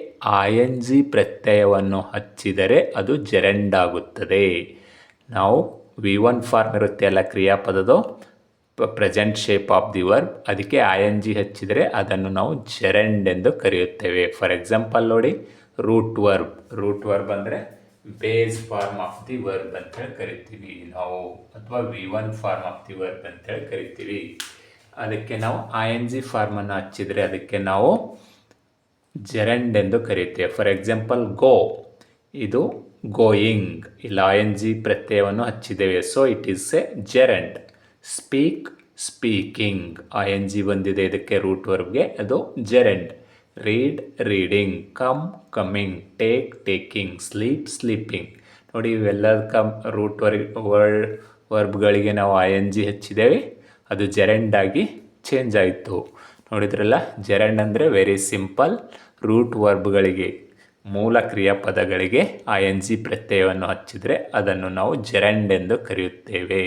ing ಪ್ರತ್ಯಯವನ್ನು ಹಚ್ಚಿದರೆ ಅದು ಜೆರಂಡ್ ಆಗುತ್ತದೆ. ನಾವು V1 form ಇರುತ್ತೆ ಅಲ್ಲ ಕ್ರಿಯಾಪದದು present shape of the verb, ಅದಕ್ಕೆ ING ಹಚ್ಚಿದರೆ ಅದನ್ನು ನಾವು ಜೆರಂಡ್ ಎಂದು ಕರೆಯುತ್ತೇವೆ. ಫಾರ್ ಎಕ್ಸಾಂಪಲ್ ನೋಡಿ, ರೂಟ್ ವರ್ಬ್ ಅಂದರೆ base form of the verb ಅಂತೇಳಿ ಕರಿತೀವಿ ನಾವು, ಅಥವಾ V1 form of the verb ಅಂತೇಳಿ ಕರಿತೀವಿ. ಅದಕ್ಕೆ ನಾವು ING ಫಾರ್ಮನ್ನು ಹಚ್ಚಿದರೆ ಅದಕ್ಕೆ ನಾವು ಜೆರಂಡ್ ಎಂದು ಕರೀತೇವೆ. ಫಾರ್ ಎಕ್ಸಾಂಪಲ್ ಗೋ, ಇದು ಗೋಯಿಂಗ್, ಇಲ್ಲಿ ING ಪ್ರತ್ಯಯವನ್ನು ಹಚ್ಚಿದ್ದೇವೆ, so it is a gerund. Speak, speaking, ING ಬಂದಿದೆ ಇದಕ್ಕೆ ರೂಟ್ ವರ್ಬ್ಗೆ, ಅದು gerund. Read, reading. Come, coming. Take, taking. Sleep, sleeping. ನೋಡಿ ಇವೆಲ್ಲ ರೂಟ್ ವರ್ಬ್ಗಳಿಗೆ ನಾವು ING ಹಚ್ಚಿದ್ದೇವೆ, ಅದು ಜೆರಂಡ್ ಆಗಿ ಚೇಂಜ್ ಆಯಿತು. ನೋಡಿದ್ರಲ್ಲ, ಜೆರಂಡ್ ಅಂದರೆ ವೆರಿ ಸಿಂಪಲ್. ರೂಟ್ ವರ್ಬ್ಗಳಿಗೆ, ಮೂಲ ಕ್ರಿಯಾಪದಗಳಿಗೆ ING ಪ್ರತ್ಯಯವನ್ನು ಹಚ್ಚಿದರೆ ಅದನ್ನು ನಾವು ಜೆರಂಡ್ ಎಂದು ಕರೆಯುತ್ತೇವೆ.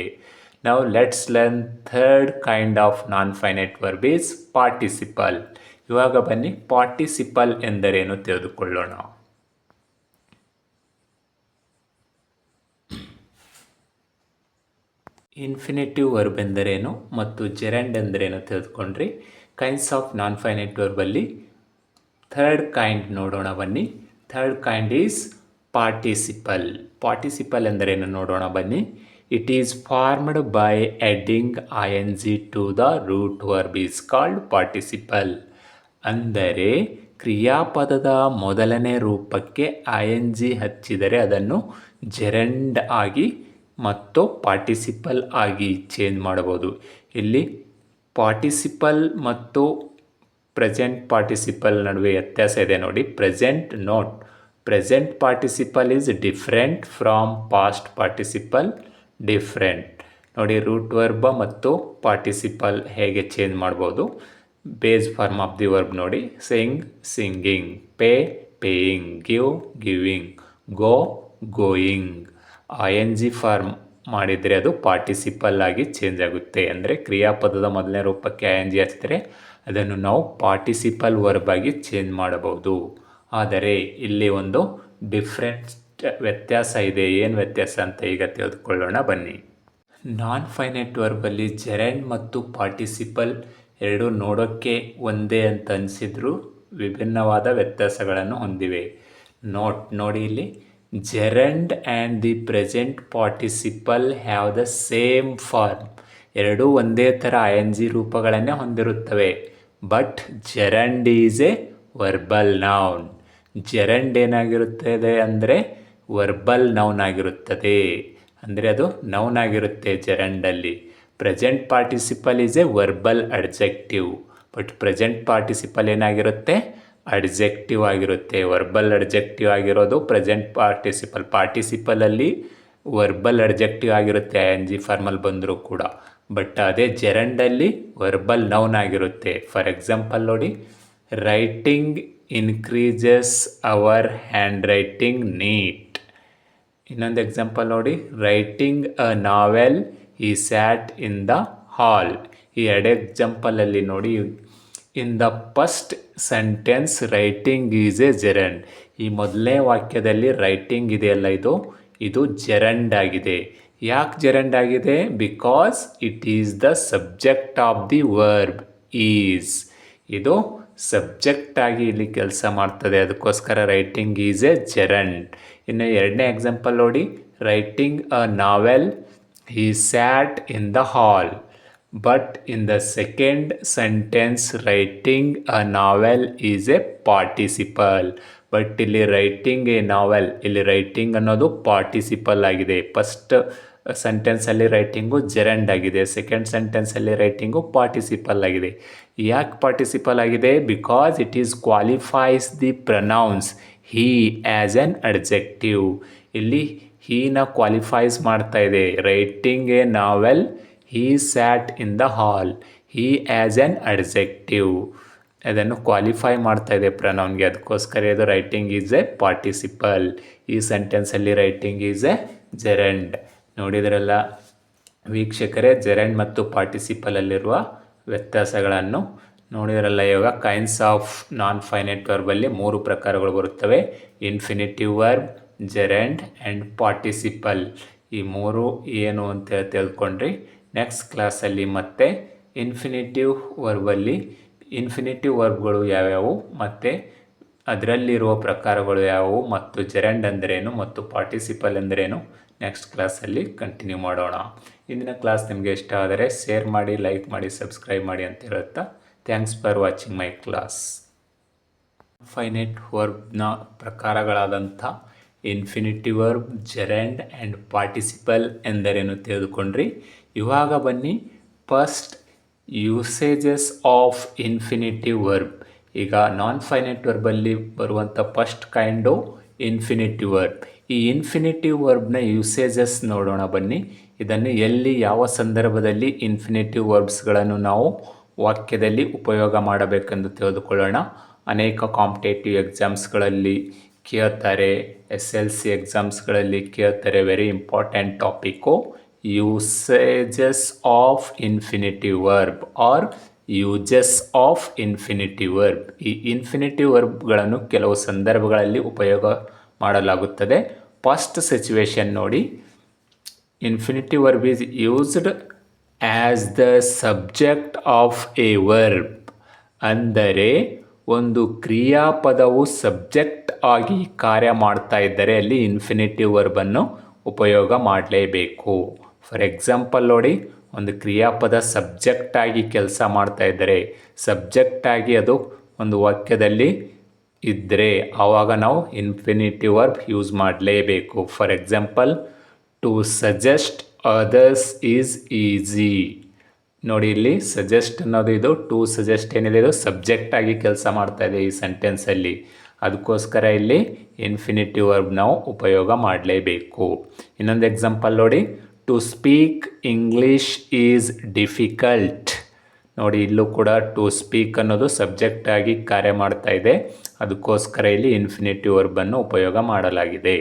ನಾವು let's learn third kind of non finite verb is participle. ಇವಾಗ ಬನ್ನಿ ಪಾರ್ಟಿಸಿಪಲ್ ಎಂದರೇನು ತಿಳಿದುಕೊಳ್ಳೋಣ. ಇನ್ಫಿನಿಟಿವ್ ವರ್ಬ್ ಎಂದರೇನು ಮತ್ತು ಜೆರಂಡ್ ಎಂದರೇನು ತಿಳಿದುಕೊಂಡ್ರಿ. ಕೈಂಡ್ಸ್ ಆಫ್ ನಾನ್ ಫೈನೈಟ್ ವರ್ಬಲ್ಲಿ ಥರ್ಡ್ ಕೈಂಡ್ ನೋಡೋಣ ಬನ್ನಿ. Third kind is participle. Participle ಎಂದರೇನು ನೋಡೋಣ ಬನ್ನಿ. It is formed by adding ING to the root verb is called participle. ಅಂದರೆ ಕ್ರಿಯಾಪದದ ಮೊದಲನೇ ರೂಪಕ್ಕೆ ING ಹಚ್ಚಿದರೆ ಅದನ್ನು ಜೆರಂಡ್ ಆಗಿ ಮತ್ತು ಪಾರ್ಟಿಸಿಪಲ್ ಆಗಿ ಚೇಂಜ್ ಮಾಡಬಹುದು. ಇಲ್ಲಿ ಪಾರ್ಟಿಸಿಪಲ್ ಮತ್ತು ಪ್ರೆಸೆಂಟ್ ಪಾರ್ಟಿಸಿಪಲ್ ನಡುವೆ ವ್ಯತ್ಯಾಸ ಇದೆ ನೋಡಿ. Present participle is different from past participle. Different ನೋಡಿ, ರೂಟ್ ವರ್ಬ್ ಮತ್ತು ಪಾರ್ಟಿಸಿಪಲ್ ಹೇಗೆ ಚೇಂಜ್ ಮಾಡ್ಬೋದು. Base form of the verb ನೋಡಿ, sing, singing. Pay, paying. Give, giving. Go, going. ING form ಮಾಡಿದರೆ ಅದು ಪಾರ್ಟಿಸಿಪಲ್ ಆಗಿ ಚೇಂಜ್ ಆಗುತ್ತೆ. ಅಂದರೆ ಕ್ರಿಯಾಪದದ ಮೊದಲನೇ ರೂಪಕ್ಕೆ ING ಹಚ್ಚಿದರೆ ಅದನ್ನು ನಾವು ಪಾರ್ಟಿಸಿಪಲ್ ವರ್ಬ್ ಆಗಿ ಚೇಂಜ್ ಮಾಡಬಹುದು. ಆದರೆ ಇಲ್ಲಿ ಒಂದು ವ್ಯತ್ಯಾಸ ಇದೆ. ಏನು ವ್ಯತ್ಯಾಸ ಅಂತ ಈಗ ತಿಳಿದುಕೊಳ್ಳೋಣ ಬನ್ನಿ. ನಾನ್ ಫೈನೈಟ್ ವರ್ಬಲ್ಲಿ ಜೆರಂಡ್ ಮತ್ತು ಪಾರ್ಟಿಸಿಪಲ್ ಎರಡು ನೋಡೋಕ್ಕೆ ಒಂದೇ ಅಂತ ಅನಿಸಿದ್ರು ವಿಭಿನ್ನವಾದ ವ್ಯತ್ಯಾಸಗಳನ್ನು ಹೊಂದಿವೆ. ನೋಡಿ ಇಲ್ಲಿ, gerund and the present participle have the same form. ಎರಡೂ ಒಂದೇ ಥರ ING ರೂಪಗಳನ್ನೇ ಹೊಂದಿರುತ್ತವೆ. But gerund is a verbal noun. Gerund ಏನಾಗಿರುತ್ತದೆ ಅಂದರೆ ವರ್ಬಲ್ ನೌನ್ ಆಗಿರುತ್ತದೆ. ಅಂದರೆ ಅದು ನೌನ್ ಆಗಿರುತ್ತೆ ಜೆರಂಡಲ್ಲಿ. Present participle is a verbal adjective. But present participle ಏನಾಗಿರುತ್ತೆ, ಅಡ್ಜೆಕ್ಟಿವ್ ಆಗಿರುತ್ತೆ. ವರ್ಬಲ್ ಅಡ್ಜೆಕ್ಟಿವ್ ಆಗಿರೋದು ಪ್ರೆಸೆಂಟ್ ಪಾರ್ಟಿಸಿಪಲಲ್ಲಿ ವರ್ಬಲ್ ಅಡ್ಜೆಕ್ಟಿವ್ ಆಗಿರುತ್ತೆ ING ಫಾರ್ಮಲ್ಲಿ ಬಂದರೂ ಕೂಡ. ಬಟ್ ಅದೇ ಜೆರಂಡಲ್ಲಿ ವರ್ಬಲ್ ನೌನ್ ಆಗಿರುತ್ತೆ. ಫಾರ್ ಎಕ್ಸಾಂಪಲ್ ನೋಡಿ, writing increases our handwriting neat. ಇನ್ನೊಂದು ಎಕ್ಸಾಂಪಲ್ ನೋಡಿ, writing a novel he sat in the hall. ಈ ಎರಡು ಎಕ್ಸಾಂಪಲಲ್ಲಿ ನೋಡಿ, in the first sentence writing is a gerund. ಈ ಮೊದಲನೇ ವಾಕ್ಯದಲ್ಲಿ ರೈಟಿಂಗ್ ಇದೆಯಲ್ಲ, ಇದು ಜೆರಂಡ್ ಆಗಿದೆ. ಯಾಕೆ ಜೆರಂಡ್ ಆಗಿದೆ? Because it is the subject of the verb is. ಇದು ಸಬ್ಜೆಕ್ಟ್ ಆಗಿ ಇಲ್ಲಿ ಕೆಲಸ ಮಾಡ್ತದೆ, ಅದಕ್ಕೋಸ್ಕರ ರೈಟಿಂಗ್ ಈಸ್ ಎ ಜೆರಂಡ್. ಇನ್ನು ಎರಡನೇ ಎಕ್ಸಾಂಪಲ್ ನೋಡಿ, writing a novel he sat in the hall. But in the second sentence writing a novel is a participle. But ಇಲ್ಲಿ ರೈಟಿಂಗ್ ಎ ನಾವೆಲ್, ಇಲ್ಲಿ ರೈಟಿಂಗ್ ಅನ್ನೋದು ಪಾರ್ಟಿಸಿಪಲ್ ಆಗಿದೆ. ಫಸ್ಟ್ ಸೆಂಟೆನ್ಸಲ್ಲಿ ರೈಟಿಂಗು ಜೆರಂಡ್ ಆಗಿದೆ, ಸೆಕೆಂಡ್ ಸೆಂಟೆನ್ಸಲ್ಲಿ ರೈಟಿಂಗು ಪಾರ್ಟಿಸಿಪಲ್ ಆಗಿದೆ. ಯಾಕೆ ಪಾರ್ಟಿಸಿಪಲ್ ಆಗಿದೆ? Because it is qualifies the pronouns he as an adjective. ಇಲ್ಲಿ ಹೀನ ಕ್ವಾಲಿಫೈಸ್ ಮಾಡ್ತಾ ಇದೆ. Writing A novel Hi sat in the hall, Hi as an adjective. ಅದನ್ನು ಕ್ವಾಲಿಫೈ ಮಾಡ್ತಾ ಇದೆ ಪ್ರನೌನ್ಗೆ, ಅದಕ್ಕೋಸ್ಕರ ಇದು ರೈಟಿಂಗ್ ಈಸ್ ಎ ಪಾರ್ಟಿಸಿಪಲ್. ಈ ಸೆಂಟೆನ್ಸಲ್ಲಿ ರೈಟಿಂಗ್ ಈಸ್ ಎ ಜೆರಂಡ್. ನೋಡಿದ್ರಲ್ಲ ವೀಕ್ಷಕರೇ, ಜೆರಂಡ್ ಮತ್ತು ಪಾರ್ಟಿಸಿಪಲಲ್ಲಿರುವ ವ್ಯತ್ಯಾಸಗಳನ್ನು ನೋಡಿದ್ರಲ್ಲ. ಇವಾಗ ಕೈಂಡ್ಸ್ ಆಫ್ ನಾನ್ ಫೈನೈಟ್ ವರ್ಬಲ್ಲಿ 3 ಪ್ರಕಾರಗಳು ಬರುತ್ತವೆ: infinitive verb, gerund and participle. ಈ ಮೂರು ಏನು ಅಂತ ತಿಳ್ಕೊಂಡ್ರಿ. ನೆಕ್ಸ್ಟ್ ಕ್ಲಾಸಲ್ಲಿ ಮತ್ತೆ ಇನ್ಫಿನಿಟಿವ್ ವರ್ಬಲ್ಲಿ ಇನ್ಫಿನಿಟಿವ್ ವರ್ಬ್ಗಳು ಯಾವ್ಯಾವು ಮತ್ತು ಅದರಲ್ಲಿರುವ ಪ್ರಕಾರಗಳು ಯಾವುವು ಮತ್ತು ಜೆರಂಡ್ ಅಂದ್ರೇನು ಮತ್ತು ಪಾರ್ಟಿಸಿಪಲ್ ಅಂದ್ರೇನು ನೆಕ್ಸ್ಟ್ ಕ್ಲಾಸಲ್ಲಿ ಕಂಟಿನ್ಯೂ ಮಾಡೋಣ. ಇಂದಿನ ಕ್ಲಾಸ್ ನಿಮಗೆ ಇಷ್ಟ ಆದರೆ ಶೇರ್ ಮಾಡಿ, ಲೈಕ್ ಮಾಡಿ, ಸಬ್ಸ್ಕ್ರೈಬ್ ಮಾಡಿ ಅಂತ ಹೇಳುತ್ತಾ thanks for watching my class. Finite ವರ್ಬ್ನ ಪ್ರಕಾರಗಳಾದಂಥ infinitive verb, gerund and participle ಎಂದರೇನು ತಿಳಿದುಕೊಂಡ್ರಿ. ಇವಾಗ ಬನ್ನಿ first usages of infinitive verb. ಈಗ ನಾನ್ ಫೈನೈಟ್ ವರ್ಬಲ್ಲಿ ಬರುವಂಥ ಫಸ್ಟ್ ಕೈಂಡು ಇನ್ಫಿನಿಟಿವ್ ವರ್ಬ್. ಈ ಇನ್ಫಿನಿಟಿವ್ ವರ್ಬ್ನ ಯೂಸೇಜಸ್ ನೋಡೋಣ ಬನ್ನಿ. ಇದನ್ನು ಎಲ್ಲಿ ಯಾವ ಸಂದರ್ಭದಲ್ಲಿ ಇನ್ಫಿನಿಟಿವ್ ವರ್ಬ್ಸ್ಗಳನ್ನು ನಾವು ವಾಕ್ಯದಲ್ಲಿ ಉಪಯೋಗ ಮಾಡಬೇಕೆಂದು ತಿಳಿದುಕೊಳ್ಳೋಣ. ಅನೇಕ ಕಾಂಪಿಟೇಟಿವ್ ಎಕ್ಸಾಮ್ಸ್ಗಳಲ್ಲಿ ಕೇಳ್ತಾರೆ, SLC ಎಕ್ಸಾಮ್ಸ್ಗಳಲ್ಲಿ ಕೇಳ್ತಾರೆ. Very important topic, usages of infinitive verb are usages of infinitive verb. ಈ ಇನ್ಫಿನಿಟಿವ್ ವರ್ಬ್ಗಳನ್ನು ಕೆಲವು ಸಂದರ್ಭಗಳಲ್ಲಿ ಉಪಯೋಗ ಮಾಡಲಾಗುತ್ತದೆ. ಫಸ್ಟ್ ಸಿಚುವೇಶನ್ ನೋಡಿ. Infinitive verb is used as the subject of a verb. ಅಂದರೆ ಒಂದು ಕ್ರಿಯಾಪದವು ಸಬ್ಜೆಕ್ಟ್ ಆಗಿ ಕಾರ್ಯ ಮಾಡ್ತಾ ಇದ್ದರೆ ಅಲ್ಲಿ ಇನ್ಫಿನಿಟಿವ್ ವರ್ಬನ್ನು ಉಪಯೋಗ ಮಾಡಲೇಬೇಕು. ಫಾರ್ ಎಕ್ಸಾಂಪಲ್ ನೋಡಿ, ಒಂದು ಕ್ರಿಯಾಪದ ಸಬ್ಜೆಕ್ಟ್ ಆಗಿ ಕೆಲಸ ಮಾಡ್ತಾ ಇದ್ದರೆ, ಸಬ್ಜೆಕ್ಟ್ ಆಗಿ ಅದು ಒಂದು ವಾಕ್ಯದಲ್ಲಿ ಇದ್ದರೆ ಆವಾಗ ನಾವು ಇನ್ಫಿನಿಟಿವ್ ವರ್ಬ್ ಯೂಸ್ ಮಾಡಲೇಬೇಕು. For example, to suggest others is easy. ನೋಡಿ ಇಲ್ಲಿ ಸಜೆಸ್ಟ್ ಅನ್ನೋದು ಇದು ಟು ಸಜೆಸ್ಟ್ ಏನಿದೆ ಇದು ಸಬ್ಜೆಕ್ಟ್ ಆಗಿ ಕೆಲಸ ಮಾಡ್ತಾ ಇದೆ ಈ ಸೆಂಟೆನ್ಸಲ್ಲಿ. ಅದಕ್ಕೋಸ್ಕರ ಇಲ್ಲಿ ಇನ್ಫಿನಿಟಿವ್ ವರ್ಬ್ ನಾವು ಉಪಯೋಗ ಮಾಡಲೇಬೇಕು. ಇನ್ನೊಂದು ಎಕ್ಸಾಂಪಲ್ ನೋಡಿ, to speak English is difficult. ನೋಡಿ ಇಲ್ಲೂ ಕೂಡ ಟು ಸ್ಪೀಕ್ ಅನ್ನೋದು ಸಬ್ಜೆಕ್ಟ್ ಆಗಿ ಕಾರ್ಯ ಮಾಡ್ತಾ ಇದೆ. ಅದಕ್ಕೋಸ್ಕರ ಇಲ್ಲಿ ಇನ್ಫಿನಿಟಿವ್ ವರ್ಬನ್ನು ಉಪಯೋಗ ಮಾಡಲಾಗಿದೆ.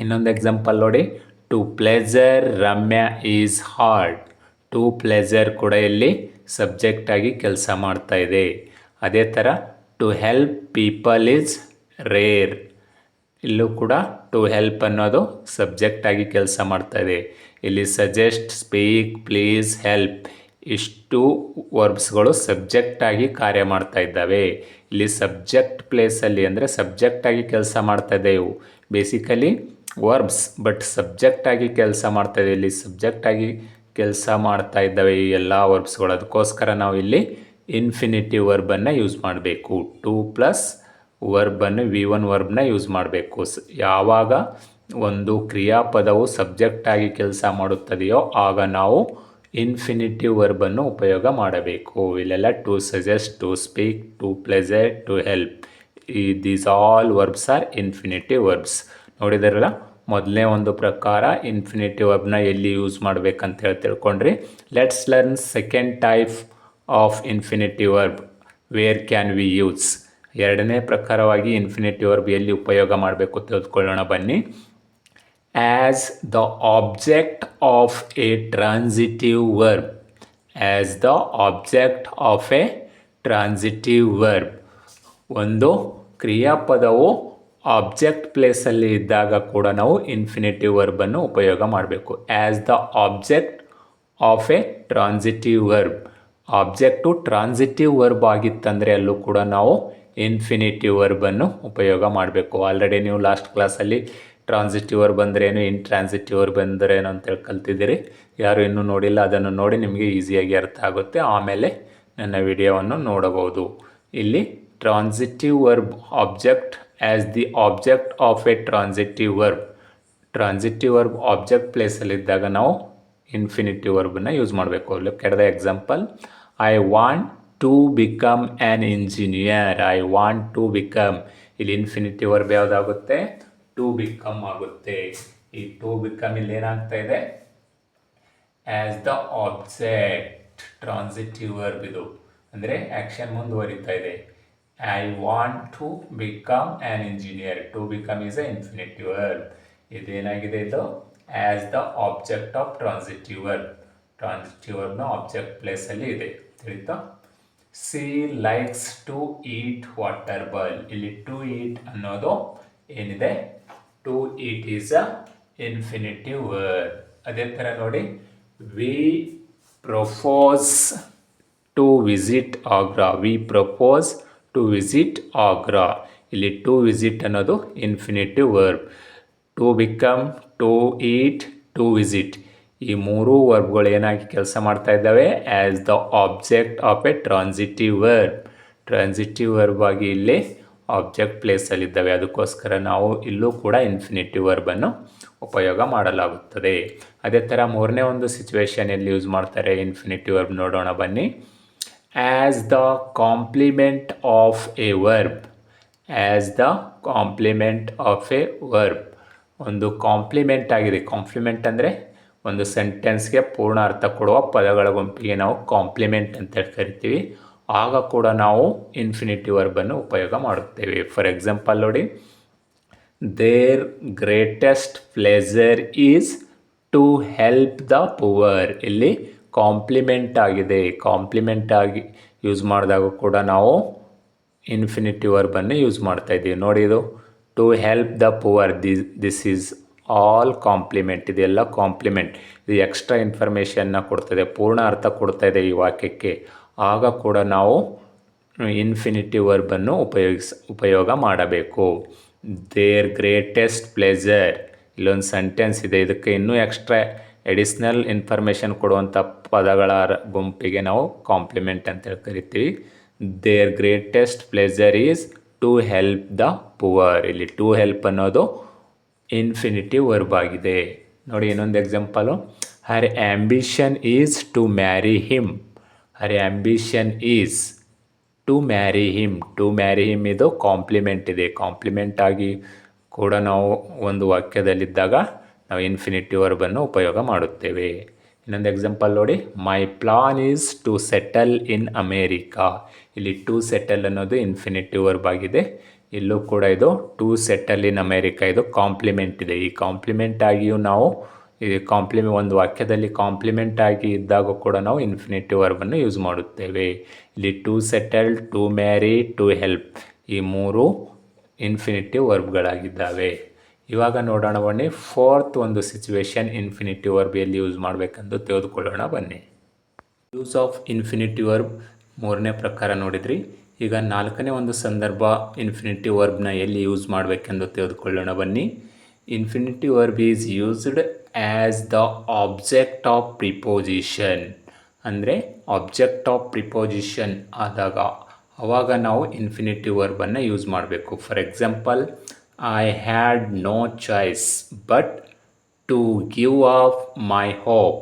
ಇನ್ನೊಂದು ಎಕ್ಸಾಂಪಲ್ ನೋಡಿ, to pleasure Ramya is hard. To pleasure ಕೂಡ ಇಲ್ಲಿ ಸಬ್ಜೆಕ್ಟ್ ಆಗಿ ಕೆಲಸ ಮಾಡ್ತಾ ಇದೆ. ಅದೇ ಥರ to help people is rare. ಇಲ್ಲೂ ಕೂಡ ಟು ಹೆಲ್ಪ್ ಅನ್ನೋದು ಸಬ್ಜೆಕ್ಟ್ ಆಗಿ ಕೆಲಸ ಮಾಡ್ತಾ ಇದೆ. ಇಲ್ಲಿ ಸಜೆಸ್ಟ್, ಸ್ಪೀಕ್, ಪ್ಲೀಸ್, ಹೆಲ್ಪ್ ಇಷ್ಟು ವರ್ಬ್ಸ್ಗಳು ಸಬ್ಜೆಕ್ಟ್ ಆಗಿ ಕಾರ್ಯ ಮಾಡ್ತಾ ಇದ್ದಾವೆ. ಇಲ್ಲಿ ಸಬ್ಜೆಕ್ಟ್ ಪ್ಲೇಸಲ್ಲಿ ಅಂದರೆ ಸಬ್ಜೆಕ್ಟ್ ಆಗಿ ಕೆಲಸ ಮಾಡ್ತಾ ಇದೆ. ಇವು ಬೇಸಿಕಲಿ ವರ್ಬ್ಸ್ ಬಟ್ ಸಬ್ಜೆಕ್ಟ್ ಆಗಿ ಕೆಲಸ ಮಾಡ್ತಾ ಇದೆ. ಇಲ್ಲಿ ಸಬ್ಜೆಕ್ಟ್ ಆಗಿ ಕೆಲಸ ಮಾಡ್ತಾ ಇದ್ದಾವೆ ಈ ಎಲ್ಲ ವರ್ಬ್ಸ್ಗಳು. ಅದಕ್ಕೋಸ್ಕರ ನಾವು ಇಲ್ಲಿ ಇನ್ಫಿನಿಟಿವ್ ವರ್ಬನ್ನು ಯೂಸ್ ಮಾಡಬೇಕು. ಟು ಪ್ಲಸ್ ವರ್ಬನ್ನು V1 ವರ್ಬ್ನ ಯೂಸ್ ಮಾಡಬೇಕು. ಯಾವಾಗ ಒಂದು ಕ್ರಿಯಾಪದವು ಸಬ್ಜೆಕ್ಟ್ ಆಗಿ ಕೆಲಸ ಮಾಡುತ್ತದೆಯೋ ಆಗ ನಾವು ಇನ್ಫಿನಿಟಿವ್ ವರ್ಬನ್ನು ಉಪಯೋಗ ಮಾಡಬೇಕು. ಇಲ್ಲೆಲ್ಲ to suggest, to speak, to pleasure, to help, these all verbs are infinitive verbs. ನೋಡಿದಾರಲ್ಲ, ಮೊದಲನೇ ಒಂದು ಪ್ರಕಾರ ಇನ್ಫಿನಿಟಿವ್ ವರ್ಬ್ನ ಎಲ್ಲಿ ಯೂಸ್ ಮಾಡಬೇಕಂತ ಹೇಳಿ ತಿಳ್ಕೊಂಡ್ರಿ. Let's learn second type of infinitive verb, where can we use. ಎರಡನೇ ಪ್ರಕಾರವಾಗಿ ಇನ್ಫಿನಿಟಿವ್ ವರ್ಬ್ ಎಲ್ಲಿ ಉಪಯೋಗ ಮಾಡಬೇಕು ತಿಳಿದುಕೊಳ್ಳೋಣ ಬನ್ನಿ. As the object of a transitive verb. As the object of a transitive verb. ಒಂದು ಕ್ರಿಯಾಪದವು ಆಬ್ಜೆಕ್ಟ್ ಪ್ಲೇಸಲ್ಲಿ ಇದ್ದಾಗ ಕೂಡ ನಾವು ಇನ್ಫಿನಿಟಿವ್ ವರ್ಬನ್ನು ಉಪಯೋಗ ಮಾಡಬೇಕು. As the object of a transitive verb. Object transitive verb ಆಗಿತ್ತಂದರೆ ಅಲ್ಲೂ ಕೂಡ ನಾವು ಇನ್ಫಿನಿಟಿವ್ ವರ್ಬನ್ನು ಉಪಯೋಗ ಮಾಡಬೇಕು. ಆಲ್ರೆಡಿ ನೀವು ಲಾಸ್ಟ್ ಕ್ಲಾಸಲ್ಲಿ ಟ್ರಾನ್ಸಿಟಿವ್ ವರ್ಬ್ ಅಂದ್ರೇನು, ಇಂಟ್ರಾನ್ಸಿಟಿವ್ ವರ್ಬ್ ಅಂದ್ರೇನು ಅಂತೇಳಿ ಕಲ್ತಿದ್ದೀರಿ. ಯಾರು ಇನ್ನೂ ನೋಡಿಲ್ಲ ಅದನ್ನು ನೋಡಿ ನಿಮಗೆ ಈಸಿಯಾಗಿ ಅರ್ಥ ಆಗುತ್ತೆ. ಆಮೇಲೆ ನನ್ನ ವಿಡಿಯೋವನ್ನು ನೋಡಬಹುದು. ಇಲ್ಲಿ transitive verb object as the object of a transitive verb. Transitive verb object ಪ್ಲೇಸಲ್ಲಿದ್ದಾಗ ನಾವು ಇನ್ಫಿನಿಟಿವ್ ವರ್ಬನ್ನು ಯೂಸ್ ಮಾಡಬೇಕು. Look at the example, I want to become an engineer. I want to become. ಇಲ್ಲಿ ಇನ್ಫಿನಿಟಿವ್ ವರ್ಬ್ ಯಾವುದಾಗುತ್ತೆ? To become ಆಗುತ್ತೆ. ಈ to become ಇಲ್ಲಿ ಏನಾಗ್ತಾ ಇದೆ? As the object transitive verb ಇದು. ಅಂದರೆ ಆ್ಯಕ್ಷನ್ ಮುಂದುವರಿತಾ ಇದೆ. I want to become an engineer. To become is A infinitive verb. ಇದೇನಾಗಿದೆ ಇದು? As the object of transitive verb. Transitive ವರ್ಬ್ನ ಆಬ್ಜೆಕ್ಟ್ ಪ್ಲೇಸಲ್ಲಿ ಇದೆ. ತಿಳಿತಾ? She likes to eat water ball. ಇಲ್ಲಿ ಟು ಈಟ್ ಅನ್ನೋದು ಏನಿದೆ? To eat is a infinitive verb. ಅದೇ ಥರ ನೋಡಿ, we propose to visit Agra. We propose to visit Agra. ಇಲ್ಲಿ ಟು ವಿಸಿಟ್ ಅನ್ನೋದು infinitive verb. To become, to eat, to visit, ಈ ಮೂರೂ ವರ್ಬ್ಗಳು ಏನಾಗಿ ಕೆಲಸ ಮಾಡ್ತಾ ಇದ್ದಾವೆ? As the object of a transitive verb. Transitive verb ಆಗಿ ಇಲ್ಲಿ ಆಬ್ಜೆಕ್ಟ್ ಪ್ಲೇಸಲ್ಲಿದ್ದಾವೆ. ಅದಕ್ಕೋಸ್ಕರ ನಾವು ಇಲ್ಲೂ ಕೂಡ ಇನ್ಫಿನಿಟಿವ್ ವರ್ಬನ್ನು ಉಪಯೋಗ ಮಾಡಲಾಗುತ್ತದೆ. ಅದೇ ಥರ ಮೂರನೇ ಒಂದು ಸಿಚುವೇಶನ್ ಎಲ್ಲಿ ಯೂಸ್ ಮಾಡ್ತಾರೆ ಇನ್ಫಿನಿಟಿವ್ ವರ್ಬ್ ನೋಡೋಣ ಬನ್ನಿ. As the complement of a verb. As the complement of a verb. ಒಂದು ಕಾಂಪ್ಲಿಮೆಂಟ್ ಆಗಿದೆ. ಕಾಂಪ್ಲಿಮೆಂಟ್ ಅಂದರೆ ಒಂದು ಸೆಂಟೆನ್ಸ್ಗೆ ಪೂರ್ಣ ಅರ್ಥ ಕೊಡುವ ಪದಗಳ ಗುಂಪಿಗೆ ನಾವು ಕಾಂಪ್ಲಿಮೆಂಟ್ ಅಂತ ಕರಿತೀವಿ. ಆಗ ಕೂಡ ನಾವು ಇನ್ಫಿನಿಟಿವ್ ವರ್ಬನ್ನು ಉಪಯೋಗ ಮಾಡುತ್ತೇವೆ. ಫಾರ್ ಎಕ್ಸಾಂಪಲ್ ನೋಡಿ, their greatest pleasure is to help the poor. ಇಲ್ಲಿ ಕಾಂಪ್ಲಿಮೆಂಟ್ ಆಗಿದೆ. ಕಾಂಪ್ಲಿಮೆಂಟ್ ಆಗಿ ಯೂಸ್ ಮಾಡಿದಾಗ ಕೂಡ ನಾವು ಇನ್ಫಿನಿಟಿವ್ ವರ್ಬನ್ನು ಯೂಸ್ ಮಾಡ್ತಾ ಇದ್ದೀವಿ. ನೋಡಿ, ಇದು to help the poor, this is all complement. ಇದೆಲ್ಲ ಕಾಂಪ್ಲಿಮೆಂಟ್. ಇದು ಎಕ್ಸ್ಟ್ರಾ ಇನ್ಫಾರ್ಮೇಷನ್ನ ಕೊಡ್ತದೆ, ಪೂರ್ಣ ಅರ್ಥ ಕೊಡ್ತಾ ಇದೆ ಈ ವಾಕ್ಯಕ್ಕೆ. ಆಗ ಕೂಡ ನಾವು ಇನ್ಫಿನಿಟಿವ್ ವರ್ಬನ್ನು ಉಪಯೋಗ ಮಾಡಬೇಕು. ದೇರ್ ಗ್ರೇಟೆಸ್ಟ್ ಪ್ಲೆಜರ್, ಇಲ್ಲೊಂದು ಸೆಂಟೆನ್ಸ್ ಇದೆ. ಇದಕ್ಕೆ ಇನ್ನೂ ಎಕ್ಸ್ಟ್ರಾ ಎಡಿಷ್ನಲ್ ಇನ್ಫಾರ್ಮೇಷನ್ ಕೊಡುವಂಥ ಪದಗಳ ಗುಂಪಿಗೆ ನಾವು ಕಾಂಪ್ಲಿಮೆಂಟ್ ಅಂತೇಳಿ ಕರಿತೀವಿ. Their greatest pleasure is to help the poor. ಇಲ್ಲಿ ಟು ಹೆಲ್ಪ್ ಅನ್ನೋದು ಇನ್ಫಿನಿಟಿವ್ ವರ್ಬ್ ಆಗಿದೆ. ನೋಡಿ ಇನ್ನೊಂದು example, her ambition is to marry him. Her ambition is to marry him. To marry him ಇದು ಕಾಂಪ್ಲಿಮೆಂಟ್ ಇದೆ. ಕಾಂಪ್ಲಿಮೆಂಟ್ ಆಗಿ ಕೂಡ ನಾವು ಒಂದು ವಾಕ್ಯದಲ್ಲಿದ್ದಾಗ ನಾವು ಇನ್ಫಿನಿಟಿವ್ ವರ್ಬನ್ನು ಉಪಯೋಗ ಮಾಡುತ್ತೇವೆ. ಇನ್ನೊಂದು ಎಕ್ಸಾಂಪಲ್ ನೋಡಿ, my plan is to settle in America. ಇಲ್ಲಿ ಟು ಸೆಟಲ್ ಅನ್ನೋದು ಇನ್ಫಿನಿಟಿವ್ ವರ್ಬ್ ಆಗಿದೆ. ಇಲ್ಲೂ ಕೂಡ ಇದು ಟು ಸೆಟಲ್ ಇನ್ ಅಮೇರಿಕಾ, ಇದು ಕಾಂಪ್ಲಿಮೆಂಟ್ ಇದೆ. ಈ ಕಾಂಪ್ಲಿಮೆಂಟ್ ಆಗಿಯೂ ನಾವು ಒಂದು ವಾಕ್ಯದಲ್ಲಿ ಕಾಂಪ್ಲಿಮೆಂಟ್ ಆಗಿ ಇದ್ದಾಗ ಕೂಡ ನಾವು ಇನ್ಫಿನಿಟಿವ್ ವರ್ಬನ್ನು ಯೂಸ್ ಮಾಡುತ್ತೇವೆ. ಇಲ್ಲಿ to settle, to marry, to help, ಈ ಮೂರು ಇನ್ಫಿನಿಟಿವ್ ವರ್ಬ್ಗಳಾಗಿದ್ದಾವೆ. ಇವಾಗ ನೋಡೋಣ ಬನ್ನಿ, ಫೋರ್ತ್ ಒಂದು ಸಿಚುವೇಶನ್ ಇನ್ಫಿನಿಟಿವ್ ವರ್ಬ್ ಎಲ್ಲಿ ಯೂಸ್ ಮಾಡಬೇಕೆಂದು ತಿಳಿದುಕೊಳ್ಳೋಣ ಬನ್ನಿ. ಯೂಸ್ ಆಫ್ ಇನ್ಫಿನಿಟಿವ್ ವರ್ಬ್ ಮೂರನೇ ಪ್ರಕಾರ ನೋಡಿದ್ರಿ. ಈಗ ನಾಲ್ಕನೇ ಒಂದು ಸಂದರ್ಭ ಇನ್ಫಿನಿಟಿವ್ ವರ್ಬ್ನ ಎಲ್ಲಿ ಯೂಸ್ ಮಾಡಬೇಕೆಂದು ತಿಳಿದುಕೊಳ್ಳೋಣ ಬನ್ನಿ. Infinitive verb is used as the object of preposition. ಅಂದರೆ ಆಬ್ಜೆಕ್ಟ್ ಆಫ್ ಪ್ರಿಪೋಸಿಷನ್ ಆದಾಗ ಆವಾಗ ನಾವು ಇನ್ಫಿನಿಟಿವ್ ವರ್ಬನ್ನು ಯೂಸ್ ಮಾಡಬೇಕು. For example, I had no choice but to give up my hope.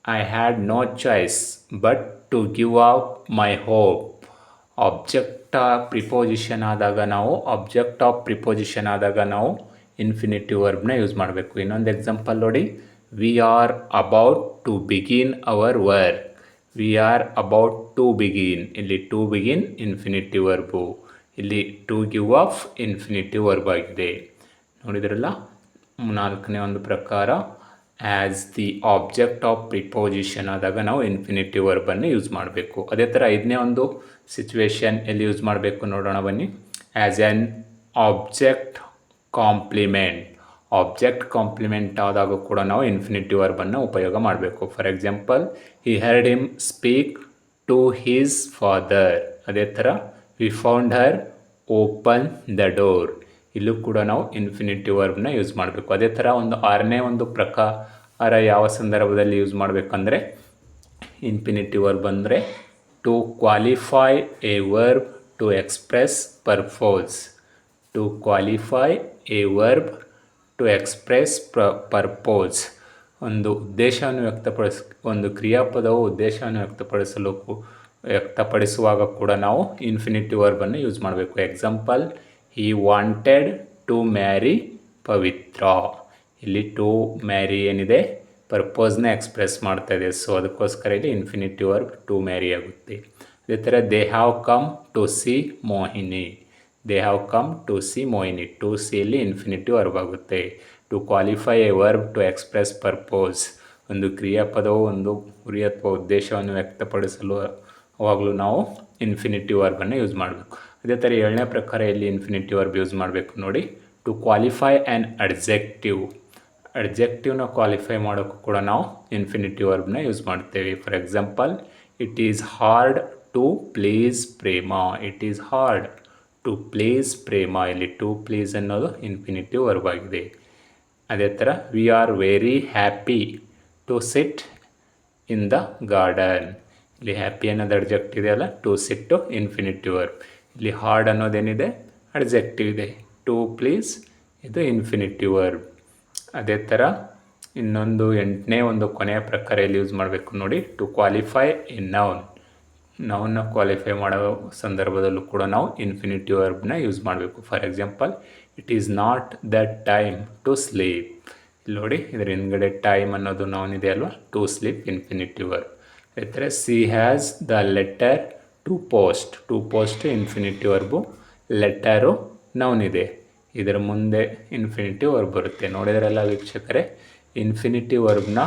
I had no choice but to give up my hope. Object of preposition ಆದಾಗ ನಾವು infinitive ವರ್ಬ್ನ use ಮಾಡಬೇಕು. ಇನ್ನೊಂದು ಎಕ್ಸಾಂಪಲ್ ನೋಡಿ, we are about to begin our work. We are about to begin, ಇಲ್ಲಿ to begin infinitive verb, ಇಲ್ಲಿ to give up infinitive verb ಆಗಿದೆ. ನೋಡಿದ್ರಲ್ಲ, ನಾಲ್ಕನೇ ಒಂದು ಪ್ರಕಾರ as the object of preposition ಆದಾಗ ನಾವು ಇನ್ಫಿನಿಟಿವ್ ವರ್ಬನ್ನು ಯೂಸ್ ಮಾಡಬೇಕು. ಅದೇ ಥರ ಐದನೇ ಒಂದು ಸಿಚುವೇಶನ್ ಎಲ್ಲಿ ಯೂಸ್ ಮಾಡಬೇಕು ನೋಡೋಣ ಬನ್ನಿ. As an object complement. Object complement ಆದಾಗ ಕೂಡ ನಾವು ಇನ್ಫಿನಿಟಿವ್ ವರ್ಬನ್ನು ಉಪಯೋಗ ಮಾಡಬೇಕು. For example, he heard him speak to his father. ಅದೇ ಥರ we found her open the door. ಇಲ್ಲೂ ಕೂಡ ನಾವು ಇನ್ಫಿನಿಟಿವ್ ವರ್ಬ್ನ ಯೂಸ್ ಮಾಡಬೇಕು. ಅದೇ ಥರ ಒಂದು ಆರನೇ ಒಂದು ಪ್ರಕಾರ ಯಾವ ಸಂದರ್ಭದಲ್ಲಿ ಯೂಸ್ ಮಾಡಬೇಕಂದ್ರೆ ಇನ್ಫಿನಿಟಿವ್ ವರ್ಬ್ ಅಂದರೆ to qualify a verb to express purpose. To qualify a verb to express purpose. ಒಂದು ಉದ್ದೇಶವನ್ನು ಒಂದು ಕ್ರಿಯಾಪದವು ಉದ್ದೇಶವನ್ನು ವ್ಯಕ್ತಪಡಿಸುವಾಗ ಕೂಡ ನಾವು ಇನ್ಫಿನಿಟಿವ್ ವರ್ಬನ್ನು ಯೂಸ್ ಮಾಡಬೇಕು. Example, he wanted to marry Pavitra. ಇಲ್ಲಿ ಟು ಮ್ಯಾರಿ ಏನಿದೆ ಪರ್ಪೋಸ್ನ ಎಕ್ಸ್ಪ್ರೆಸ್ ಮಾಡ್ತಾ ಇದೆ. ಸೊ ಅದಕ್ಕೋಸ್ಕರ ಇಲ್ಲಿ ಇನ್ಫಿನಿಟಿವ್ ವರ್ಬ್ ಟು ಮ್ಯಾರಿ ಆಗುತ್ತೆ. ಅದೇ ಥರ they have come to see Mohini. They have come to see Mohini. To see ಇಲ್ಲಿ ಇನ್ಫಿನಿಟಿವ್ ವರ್ಬ್ ಆಗುತ್ತೆ. To qualify a verb to express purpose. ಒಂದು ಕ್ರಿಯಾಪದವು ಒಂದು ಗುರಿ ಅಥವಾ ಉದ್ದೇಶವನ್ನು ವ್ಯಕ್ತಪಡಿಸಲು ಅವಾಗಲೂ ನಾವು ಇನ್ಫಿನಿಟಿವ್ ವರ್ಬನ್ನು ಯೂಸ್ ಮಾಡಬೇಕು. ಅದೇ ಥರ ಏಳನೇ ಪ್ರಕಾರ ಇಲ್ಲಿ ಇನ್ಫಿನಿಟಿವ್ ವರ್ಬ್ ಯೂಸ್ ಮಾಡಬೇಕು ನೋಡಿ. To qualify an adjective. ಅಡ್ಜೆಕ್ಟಿವ್ನ ಕ್ವಾಲಿಫೈ ಮಾಡೋಕ್ಕೂ ಕೂಡ ನಾವು ಇನ್ಫಿನಿಟಿವ್ ವರ್ಬ್ನ ಯೂಸ್ ಮಾಡ್ತೇವೆ. For example, it is hard to please Prema. It is hard to please Prema. ಇಲ್ಲಿ ಟು ಪ್ಲೀಸ್ ಅನ್ನೋದು ಇನ್ಫಿನಿಟಿವ್ ವರ್ಬ್ ಆಗಿದೆ. ಅದೇ ಥರ we are very happy to sit in the garden. ಇಲ್ಲಿ ಹ್ಯಾಪಿ ಅನ್ನೋದು ಅಡ್ಜೆಕ್ಟಿವ್ ಇದೆಯಲ್ಲ, ಟು ಸಿಟ್ಟು ಇನ್ಫಿನಿಟಿವ್ ವರ್ಬ್. ಇಲ್ಲಿ hard ಅನ್ನೋದೇನಿದೆ ಅಡ್ಜೆಕ್ಟಿವ್ ಇದೆ. ಟು ಪ್ಲೀಸ್ ಇದು ಇನ್ಫಿನಿಟಿವ್ ವರ್ಬ್. ಅದೇ ಥರ ಇನ್ನೊಂದು 8ನೇ ಒಂದು ಕೊನೆಯ ಪ್ರಕಾರ ಎಲ್ಲಿ ಯೂಸ್ ಮಾಡಬೇಕು ನೋಡಿ, ಟು ಕ್ವಾಲಿಫೈ ಇನ್ ನೌನ್. ನೌನ್ನ ಕ್ವಾಲಿಫೈ ಮಾಡೋ ಸಂದರ್ಭದಲ್ಲೂ ಕೂಡ ನಾವು ಇನ್ಫಿನಿಟಿವ್ ವರ್ಬ್ನ ಯೂಸ್ ಮಾಡಬೇಕು. For example, it is not the time to sleep. ಇಲ್ಲಿ ನೋಡಿ, ಇದರ ಹಿಂದ್ಗಡೆ ಟೈಮ್ ಅನ್ನೋದು ನೌನ್ ಇದೆ ಅಲ್ವಾ, ಟು ಸ್ಲೀಪ್ ಇನ್ಫಿನಿಟಿವ್ ವರ್ಬ್. ಅದೇ ಥರ she has the letter to post. To post infinitive verb, letter noun ಇದೆ, ಇದರ ಮುಂದೆ ಇನ್ಫಿನಿಟಿವ್ ವರ್ಬ್ ಬರುತ್ತೆ. ನೋಡಿದ್ರೆಲ್ಲ ವೀಕ್ಷಕರೇ, ಇನ್ಫಿನಿಟಿವ್ ವರ್ಬ್ನ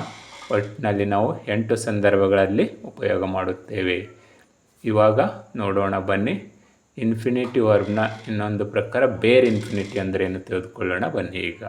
ಒಟ್ಟಿನಲ್ಲಿ ನಾವು 8 ಸಂದರ್ಭಗಳಲ್ಲಿ ಉಪಯೋಗ ಮಾಡುತ್ತೇವೆ. ಇವಾಗ ನೋಡೋಣ ಬನ್ನಿ, ಇನ್ಫಿನಿಟಿವ್ ವರ್ಬ್ನ ಇನ್ನೊಂದು ಪ್ರಕಾರ ಬೇರ್ ಇನ್ಫಿನಿಟಿ ಅಂದರೆ ಏನು ತಿಳಿದುಕೊಳ್ಳೋಣ ಬನ್ನಿ ಈಗ.